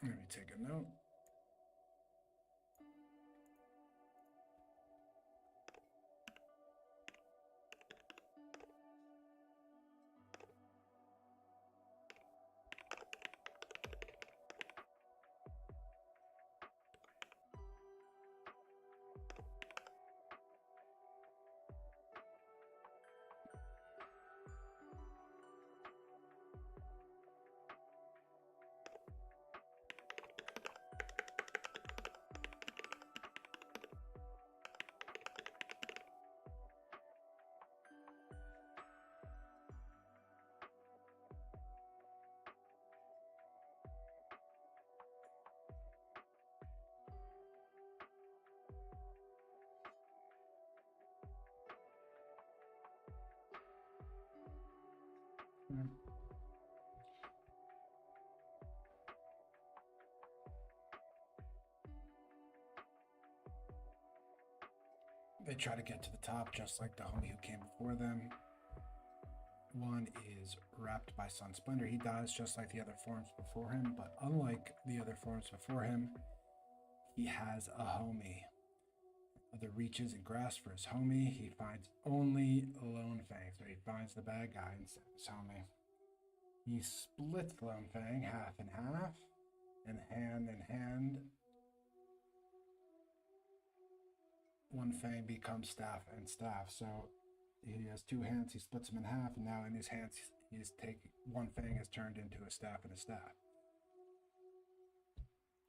Let me take a note. They try to get to the top just like the homie who came before them. One is wrapped by Sun Splendor. He dies just like the other forms before him, but unlike the other forms before him, he has a homie. Other reaches and grasps for his homie. He finds only Lone Fang. So he finds the bad guy instead of his homie. He splits Lone Fang half and half, and hand in hand. One Fang becomes staff and staff. So he has two hands. He splits them in half, and now in his hands, he's taking one Fang has turned into a staff and a staff.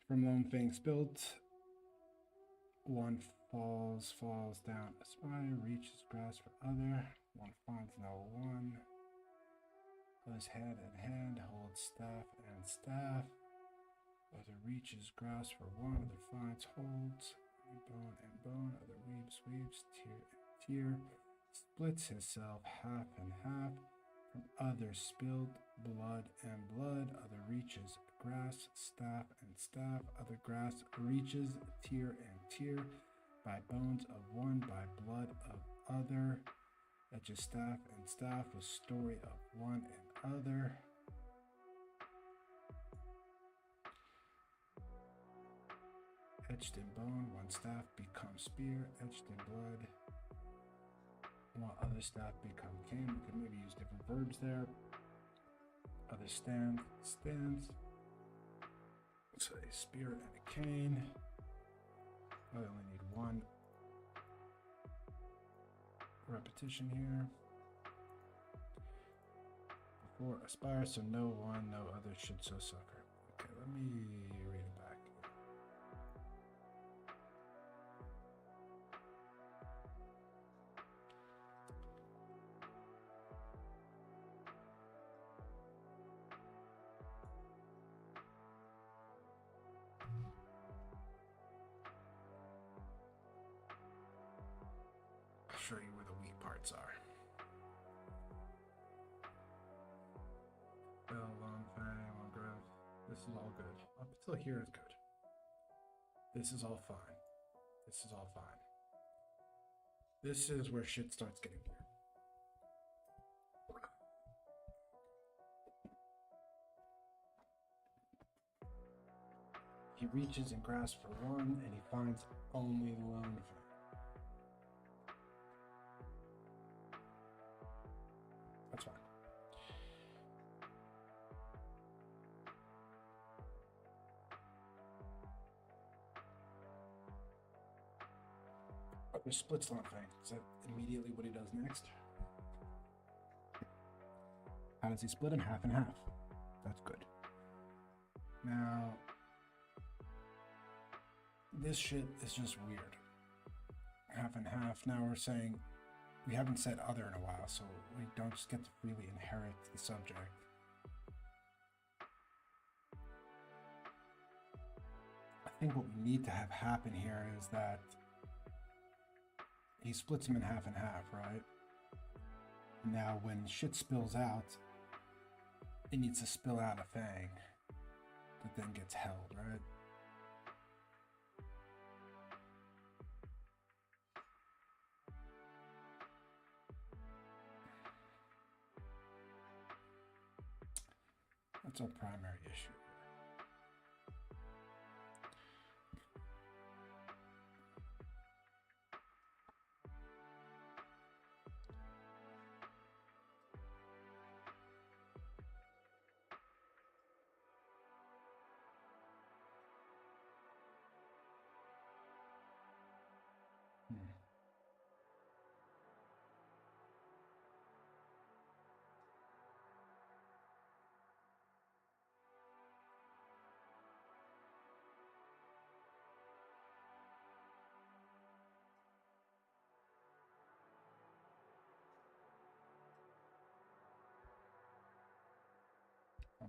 From Lone Fang spilt, one falls down a spire, reaches grass for other. One finds no one. Goes hand in hand, holds staff and staff. Other reaches grass for one, other finds, holds. Bone and bone, other weaves, tear and tear. Splits himself half and half. From other spilled blood and blood, other reaches grass, staff and staff. Other grass reaches tear and tear. By bones of one, by blood of other. Etches staff and staff with story of one and other. Etched in bone, one staff becomes spear. Etched in blood, one other staff become cane. We could maybe use different verbs there. Other stands. Let's say spear and a cane. I only need one repetition here. Before aspire, so no one, no other should so suffer. Okay, let me read it back. I'll show you where the weak parts are. Long Fang, long growth. This is all good. Up until here is good. This is all fine. This is all fine. This is where shit starts getting weird. He reaches and grasps for one, and he finds only Lone Fang. That's fine. Other splits Lone Fang. Is that immediately what he does next? How does he split him? Half and half. That's good. Now, this shit is just weird. Half and half. Now we're saying we haven't said other in a while, so we don't just get to freely inherit the subject. I think what we need to have happen here is that he splits him in half and half, right? Now when shit spills out, it needs to spill out a Fang that then gets held, right? That's our primary issue.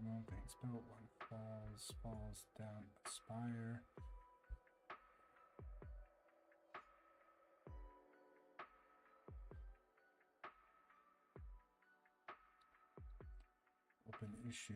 One thing's built, one falls down a spire. Open issue.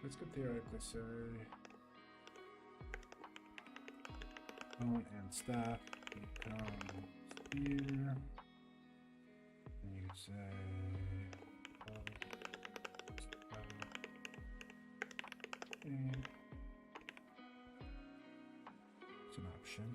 This could theoretically say phone and staff becomes here. And you could say it's an option.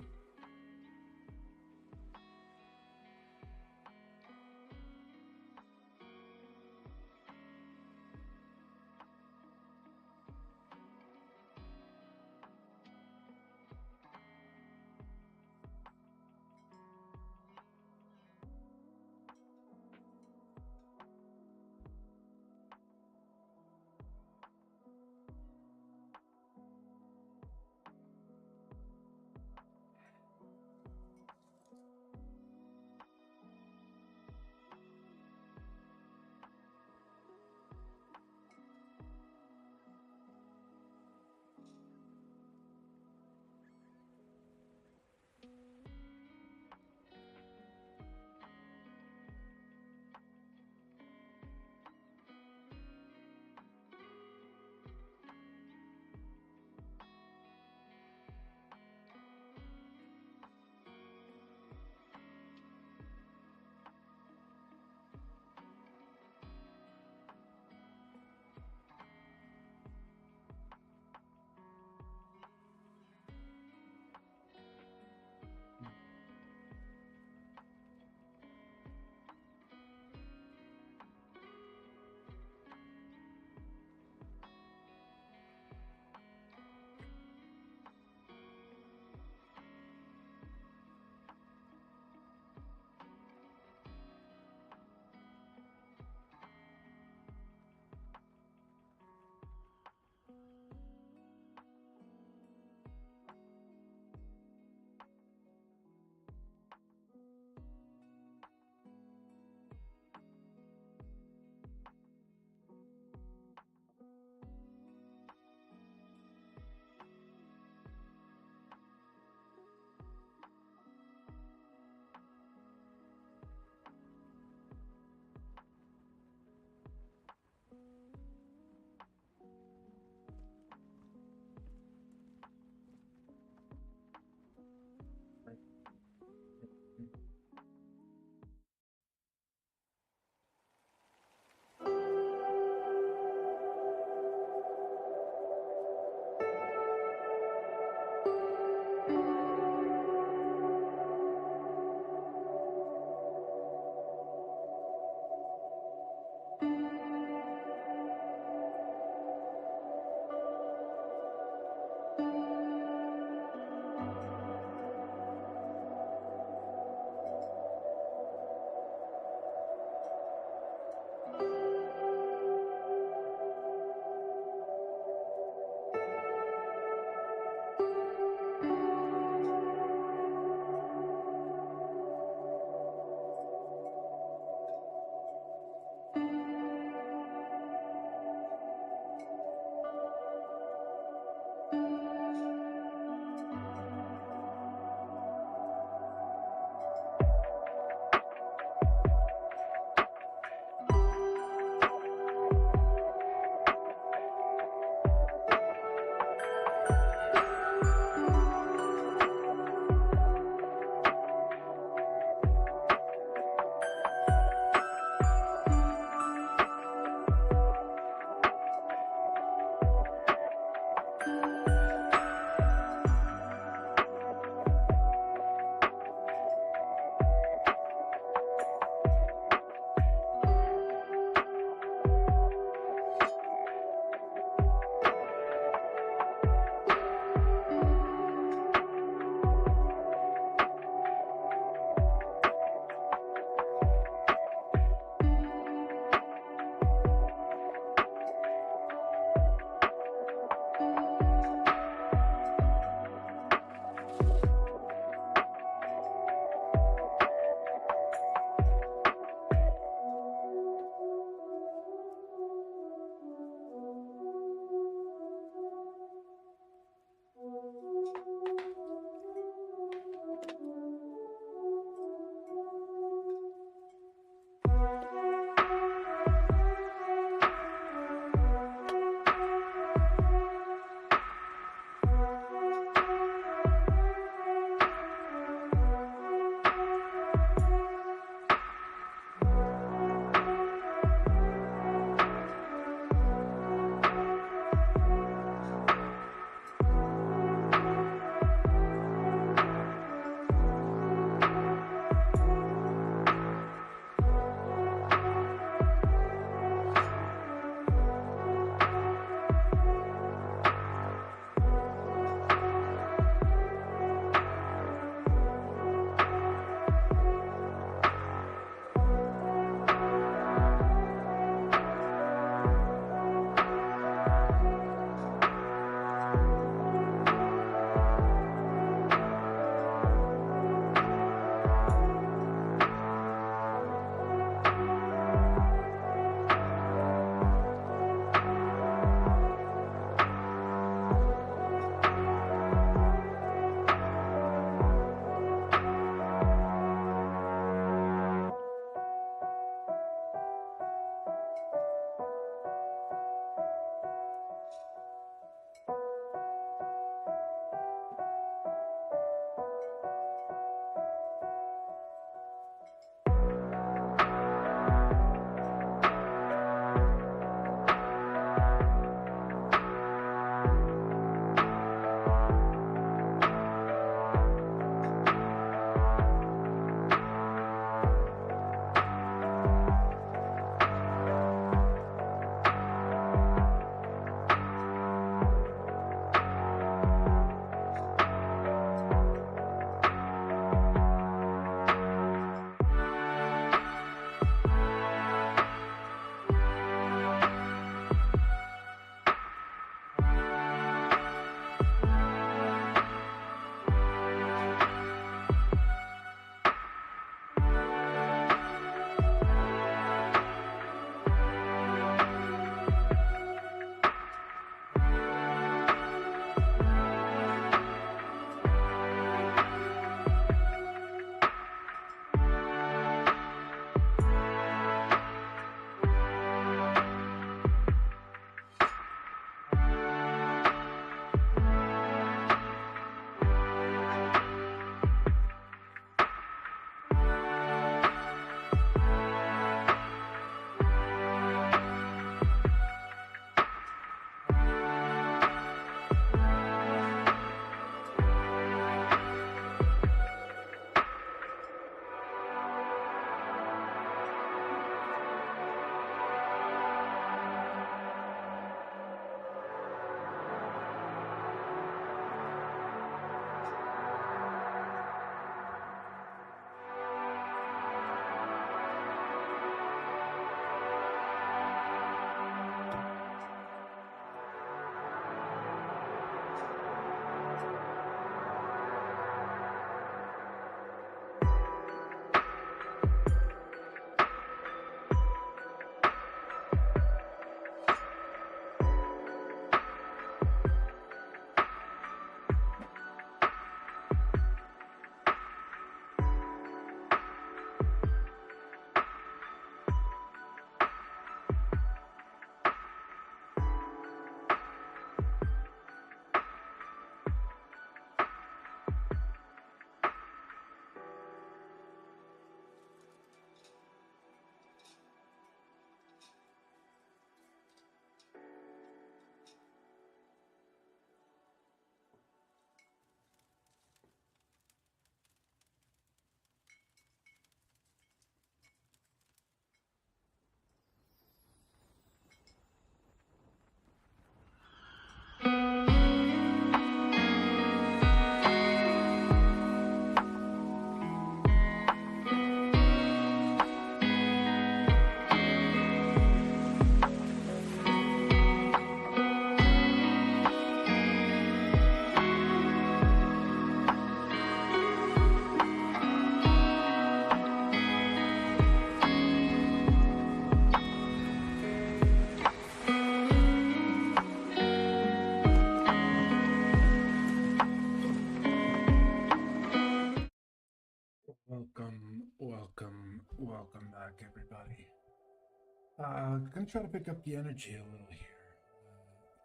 gonna try to pick up the energy a little here.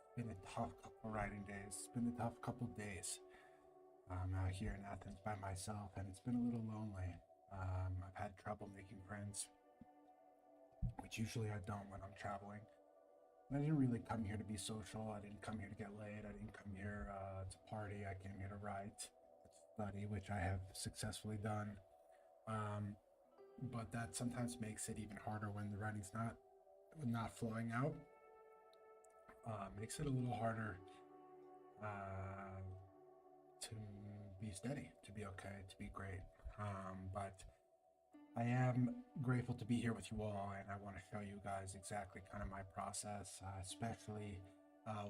It's been a tough couple writing days. It's been a tough couple days. I'm out here in Athens by myself, and it's been a little lonely. I've had trouble making friends, which usually I don't when I'm traveling. I didn't really come here to be social. I didn't come here to get laid. I didn't come here to party. I came here to write, to study, which I have successfully done. Um, but that sometimes makes it even harder when the writing's not flowing out. Makes it a little harder to be steady, to be okay, to be great. But I am grateful to be here with you all, and I want to show you guys exactly kind of my process, especially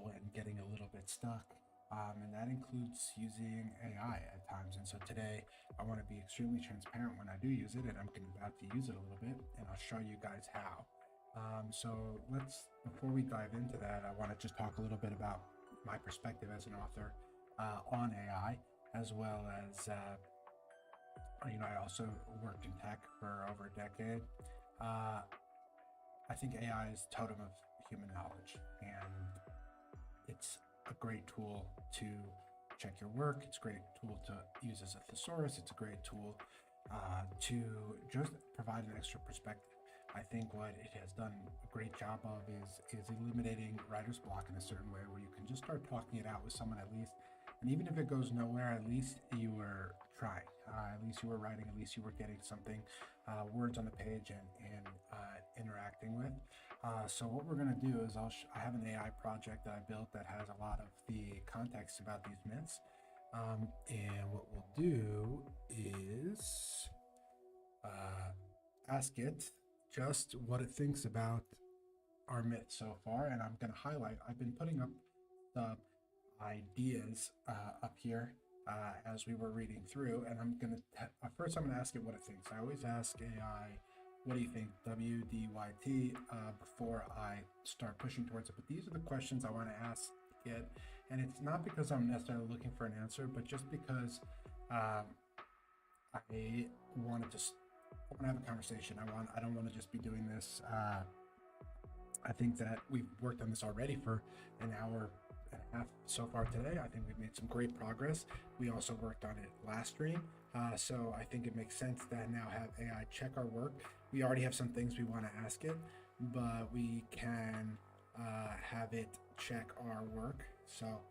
when getting a little bit stuck. And that includes using AI at times. And so today, I want to be extremely transparent when I do use it, and I'm about to use it a little bit, and I'll show you guys how. So before we dive into that, I want to just talk a little bit about my perspective as an author on AI, as well as I also worked in tech for over a decade. I think AI is a totem of human knowledge, and it's a great tool to check your work. It's a great tool to use as a thesaurus. It's a great tool to just provide an extra perspective. I think what it has done a great job of is eliminating writer's block in a certain way, where you can just start talking it out with someone at least. And even if it goes nowhere, at least you were trying. At least you were writing. At least you were getting something, words on the page, and interacting with. So what we're going to do is I have an AI project that I built that has a lot of the context about these myths. And what we'll do is ask it just what it thinks about our myth so far. And I'm going to highlight, I've been putting up the ideas up here as we were reading through, and I'm going to first I'm going to ask it what it thinks. I always ask AI, what do you think, WDYT, before I start pushing towards it. But these are the questions I want to ask it, and it's not because I'm necessarily looking for an answer, but just because I want to have a conversation. I don't want to just be doing this. I think that we've worked on this already for an hour and a half so far today. I think we've made some great progress. We also worked on it last stream. So I think it makes sense to now have AI check our work. We already have some things we want to ask it, but we can have it check our work. So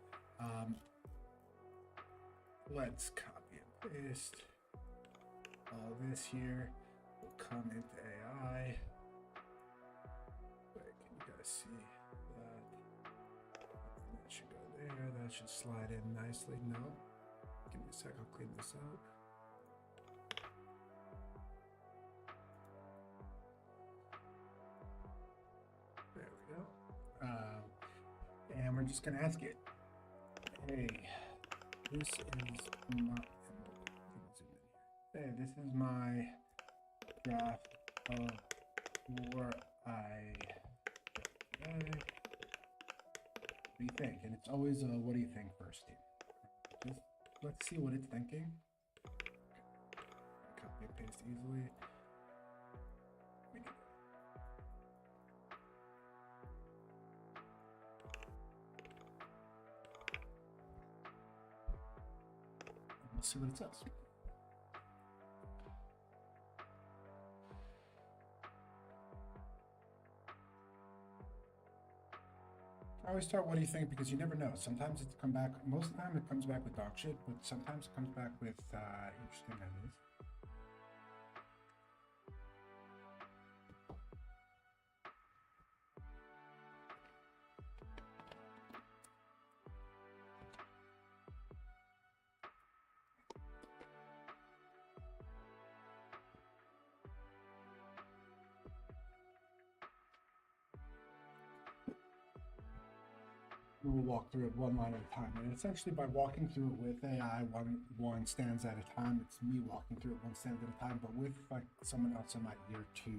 let's copy and paste all this here. We'll come into AI. Wait, can you guys see that? That should go there. That should slide in nicely. No, give me a sec. I'll clean this out. There we go. And we're just gonna ask it, hey, this is my draft of what what do you think? And it's always what do you think first, team? Just let's see what it's thinking. Copy and paste easily. Let's see what it says. I always start, what do you think? Because you never know. Sometimes it's come back, most of the time it comes back with dog shit, but sometimes it comes back with interesting ideas. We'll walk through it one line at a time, and essentially by walking through it with AI, one stands at a time. It's me walking through it one stand at a time, but with like someone else in my ear to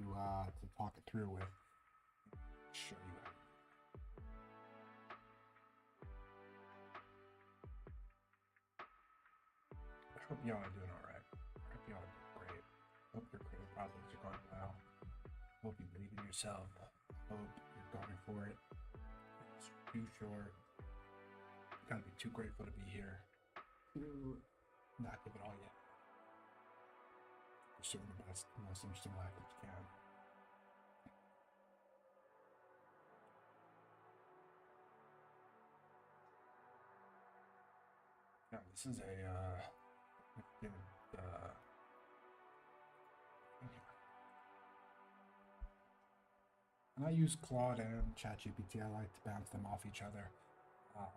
talk it through with. Show you that. I hope y'all are doing all right. I hope y'all are doing great. Hope your creative process are going well. Hope you believe in yourself. hope you're going for it. It's too short. You gotta be too grateful to be here. To not give it all yet. Pursuing the best, most interesting life that you can. Yeah, this is a and I use Claude and ChatGPT. I like to bounce them off each other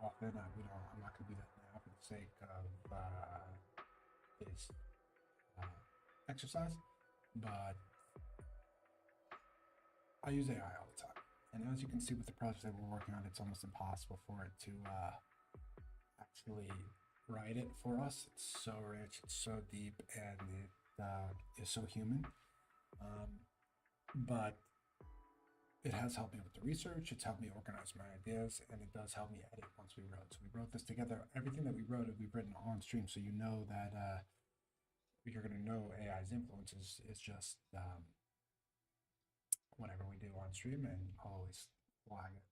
often. I'm not going to do that now for the sake of this exercise, but I use AI all the time. And as you can see with the project that we're working on, it's almost impossible for it to actually write it for us. It's so rich, it's so deep, and it is so human. But it has helped me with the research, it's helped me organize my ideas, and it does help me edit once we wrote. So we wrote this together. Everything that we wrote, we've written on stream, so you know that you're going to know AI's influences is just whatever we do on stream, and I'll always flag it.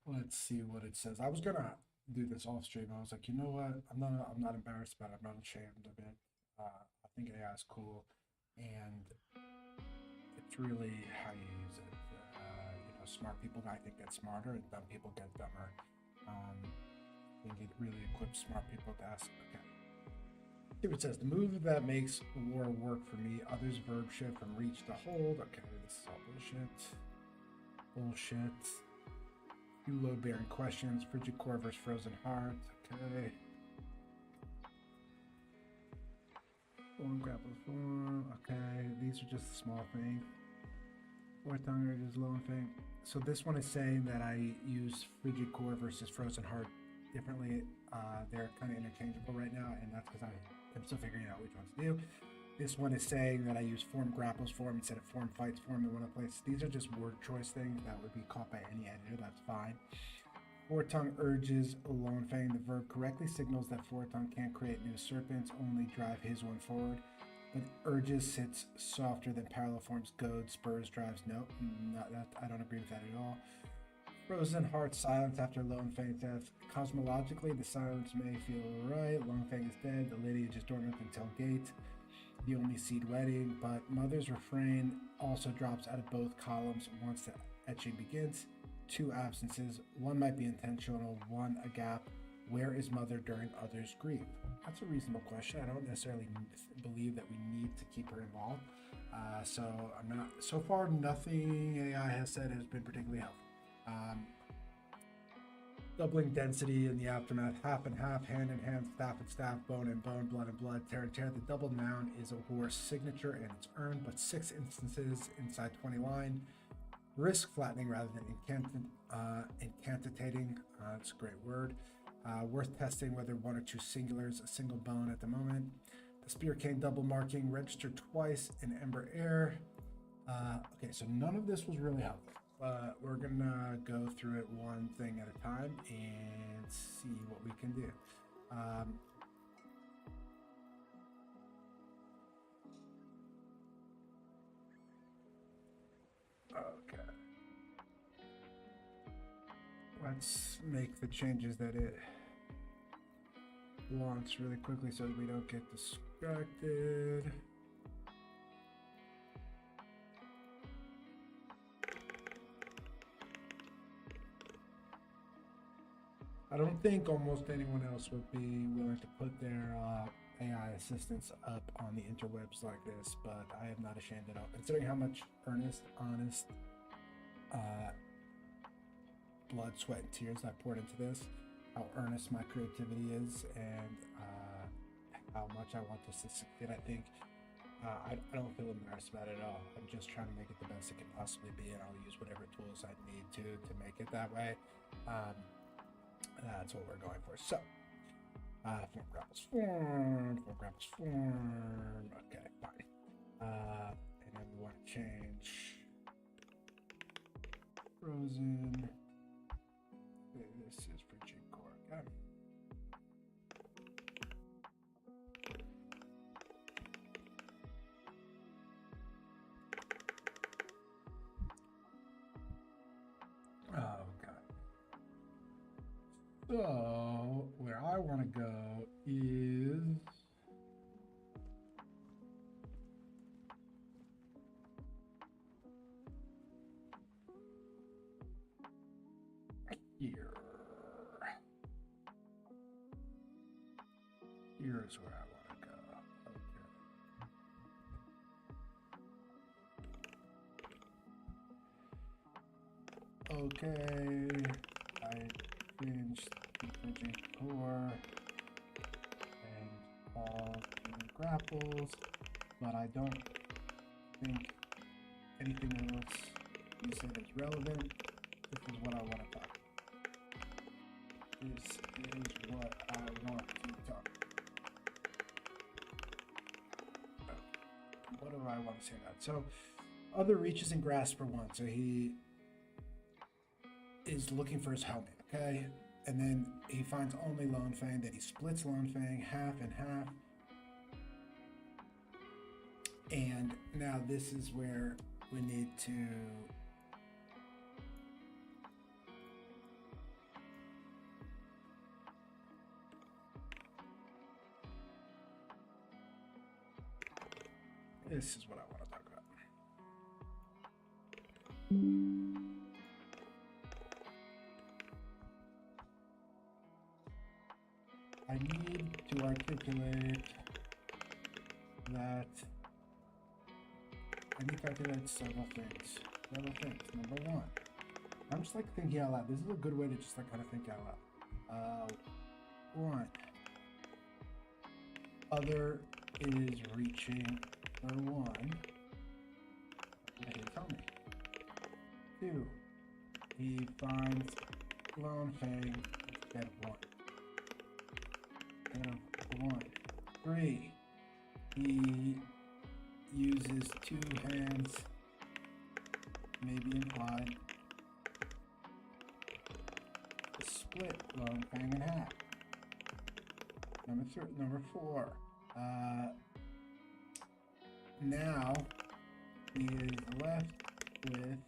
Let's see what it says. I was gonna do this off stream. I was like, you know what? I'm not embarrassed about it. I'm not ashamed of it. I think AI is cool, and it's really how you use it. Smart people I think get smarter, and dumb people get dumber. I think it really equips smart people to ask. Okay. Here it says the move that makes war work for me. Others verb shift from reach to hold. Okay, this is all bullshit. Bullshit. Few load-bearing questions. Frigid core versus frozen heart. Okay. Form grapples form. Okay, these are just a small thing. Fourth tongue is low and faint. So this one is saying that I use frigid core versus frozen heart differently. They're kind of interchangeable right now, and that's because I'm still figuring out which ones to do. This one is saying that I use form grapples form instead of form fights form in one place. These are just word choice things that would be caught by any editor. That's fine. Four tongue urges alone fang. The verb correctly signals that four tongue can't create new serpents, only drive his one forward. But urges sits softer than parallel forms. Goad, spurs, drives. Nope, I don't agree with that at all. Frozen heart silence after Lone Fang's death. Cosmologically, the silence may feel right. Lone Fang is dead. The lady is just dormant until gate. The only seed wedding, but mother's refrain also drops out of both columns once the etching begins. Two absences. One might be intentional, one a gap. Where is mother during others' grief? That's a reasonable question. I don't necessarily believe that we need to keep her involved. So far, nothing AI has said has been particularly helpful. Doubling density in the aftermath, half and half, hand in hand, staff and staff, bone and bone, blood and blood, tear and tear. The double noun is a horse signature and it's earned, but 6 instances inside 20 line. Risk flattening rather than incantitating. It's a great word. Worth testing whether one or two singulars, a single bone at the moment. The spear cane double marking, registered twice in ember air. Okay, so none of this was really helpful. We're gonna go through it one thing at a time and see what we can do. Okay. Let's make the changes that it wants really quickly so that we don't get distracted. I don't think almost anyone else would be willing to put their AI assistants up on the interwebs like this, but I am not ashamed at all. Considering how much earnest, honest, blood, sweat, and tears I poured into this, how earnest my creativity is, and how much I want this to succeed, I think I don't feel embarrassed about it at all. I'm just trying to make it the best it can possibly be, and I'll use whatever tools I need to make it that way. That's what we're going for. So, form grapples form, okay, fine. And then we want to change frozen. This is frigid core, okay. So where I want to go is here. Here's where I want to go. Okay. I finished the core and all the grapples, but I don't think anything else you said is relevant. This is what I want to talk. This is what I want to talk. What do I want to say that? So, other reaches and grasps for one. So he is looking for his helmet, okay? And then he finds only Lone Fang, then he splits Lone Fang half and half. And now this is where we need to this is what I want to talk about. I need to articulate that. I need to articulate several things. Number one, I'm just like thinking out loud. This is a good way to just like kind of think out loud. One, other is reaching for one. He tell me. Two, he finds Lone Fang instead of one. One. Three, he uses two hands, maybe implied, to split Lone Fang in half. Number four, now he is left with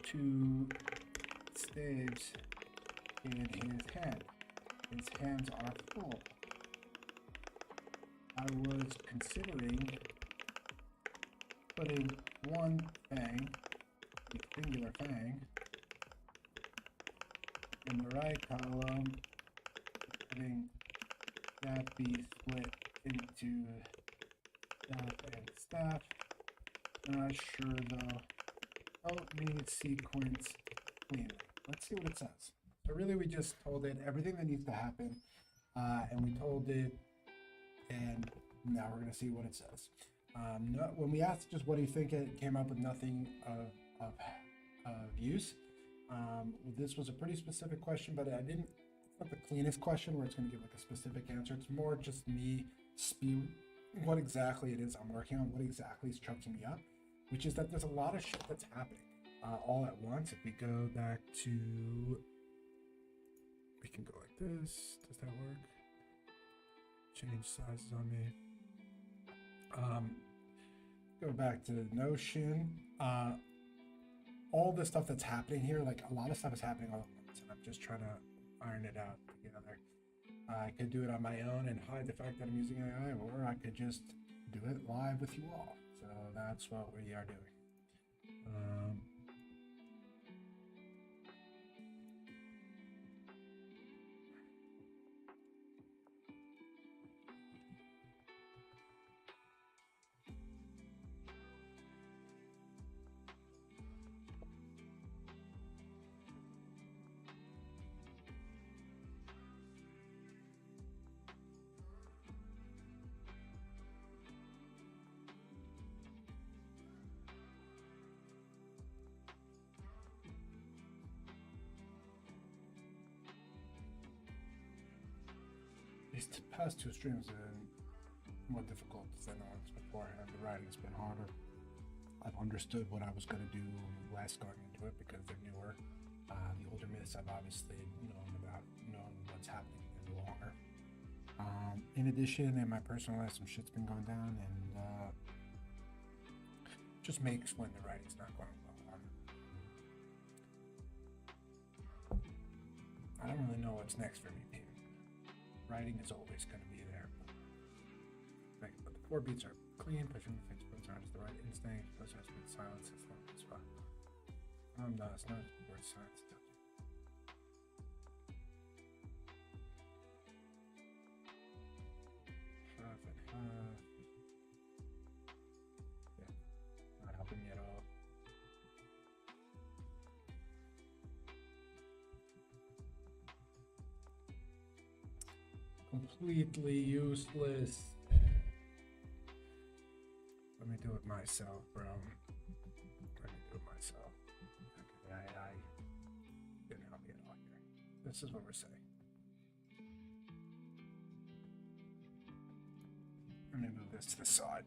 two staves in his hand. His hands are full. I was considering putting one fang, the singular fang, in the right column, having that be split into staff and staff. Not sure though. Help me sequence cleanly. Let's see what it says. So really we just told it everything that needs to happen, and we told it, and now we're going to see what it says. When we asked just what do you think, it came up with nothing of use. This was a pretty specific question, but it's not the cleanest question where it's going to give like a specific answer. It's more just me spewing what exactly it is I'm working on, what exactly is choking me up, which is that there's a lot of shit that's happening all at once. If we go back to, we can go like this. Does that work? Change sizes on me. Go back to Notion. All the stuff that's happening here, like a lot of stuff is happening all at once, and I'm just trying to iron it out together. I could do it on my own and hide the fact that I'm using AI, or I could just do it live with you all. So that's what we are doing. These past two streams have been more difficult than the ones beforehand. The writing's been harder. I've understood what I was going to do less going into it because they're newer. The older myths I've obviously known what's happening longer. In addition, in my personal life, some shit's been going down, and just makes when the writing's not going well. I don't really know what's next for me, team. Writing is always going to be there. Right, but the 4 beats are clean, pushing the fixed points onto the right instinct, plus has been silence as long as well. No, it's not word silence. Half and half. Yeah, not helping me at all. Completely useless. Let me do it myself, bro. Let me do it myself. Okay, I didn't help me at all here. This is what we're saying. Let me move this to the side.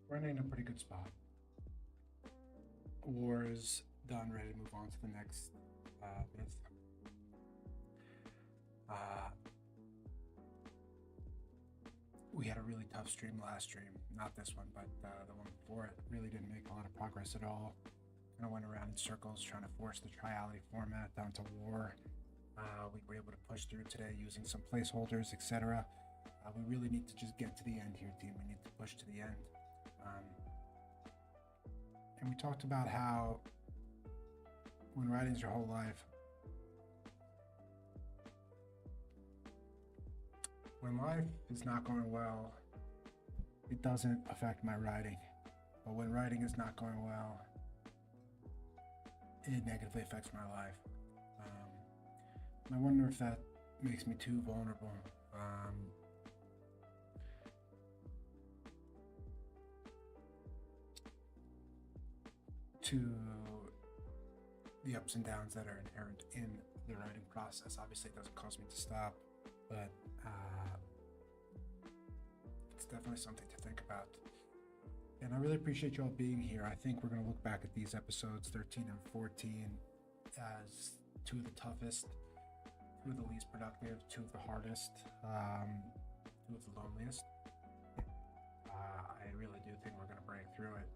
We're in a pretty good spot. War is done, ready to move on to the next bit. We had a really tough stream last stream, not this one, but the one before it. Really didn't make a lot of progress at all. Kind of went around in circles trying to force the triality format down to war. We were able to push through today using some placeholders, etc. We really need to just get to the end here, team. We need to push to the end. And we talked about how when writing's your whole life, when life is not going well, it doesn't affect my writing. But when writing is not going well, it negatively affects my life. I wonder if that makes me too vulnerable. To the ups and downs that are inherent in the writing process. Obviously, it doesn't cause me to stop, but it's definitely something to think about. And I really appreciate you all being here. I think we're going to look back at these episodes 13 and 14 as two of the toughest, two of the least productive, two of the hardest, two of the loneliest. I really do think we're going to break through it.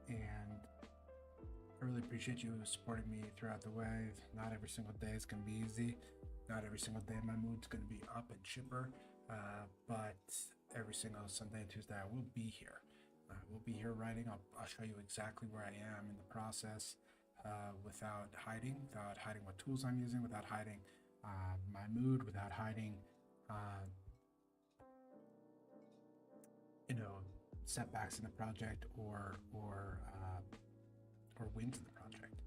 And I really appreciate you supporting me throughout the way. Not every single day is going to be easy. Not every single day my mood's going to be up and chipper. But every single Sunday and Tuesday I will be here. We'll be here writing. I'll show you exactly where I am in the process without hiding what tools I'm using, without hiding my mood, without hiding setbacks in the project or wins in the project.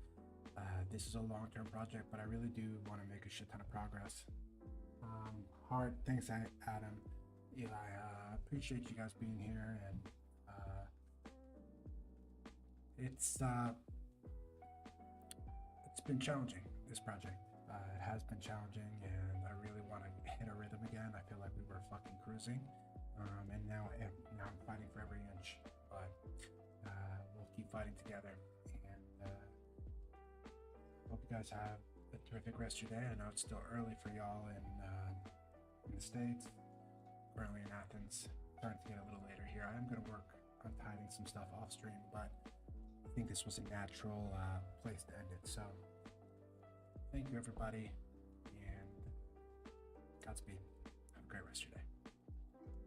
This is a long-term project, but I really do want to make a shit ton of progress. Thanks, Adam, Eli. Appreciate you guys being here, and it's been challenging, this project. It has been challenging, and I really want to hit a rhythm again. I feel like we were fucking cruising, and now I'm fighting for every inch, but we'll keep fighting together. And hope you guys have a terrific rest of your day. I know it's still early for y'all in the States, currently in Athens. Starting to get a little later here. I am going to work on tidying some stuff off stream, but I think this was a natural place to end it. So thank you, everybody, and Godspeed. Have a great rest of your day.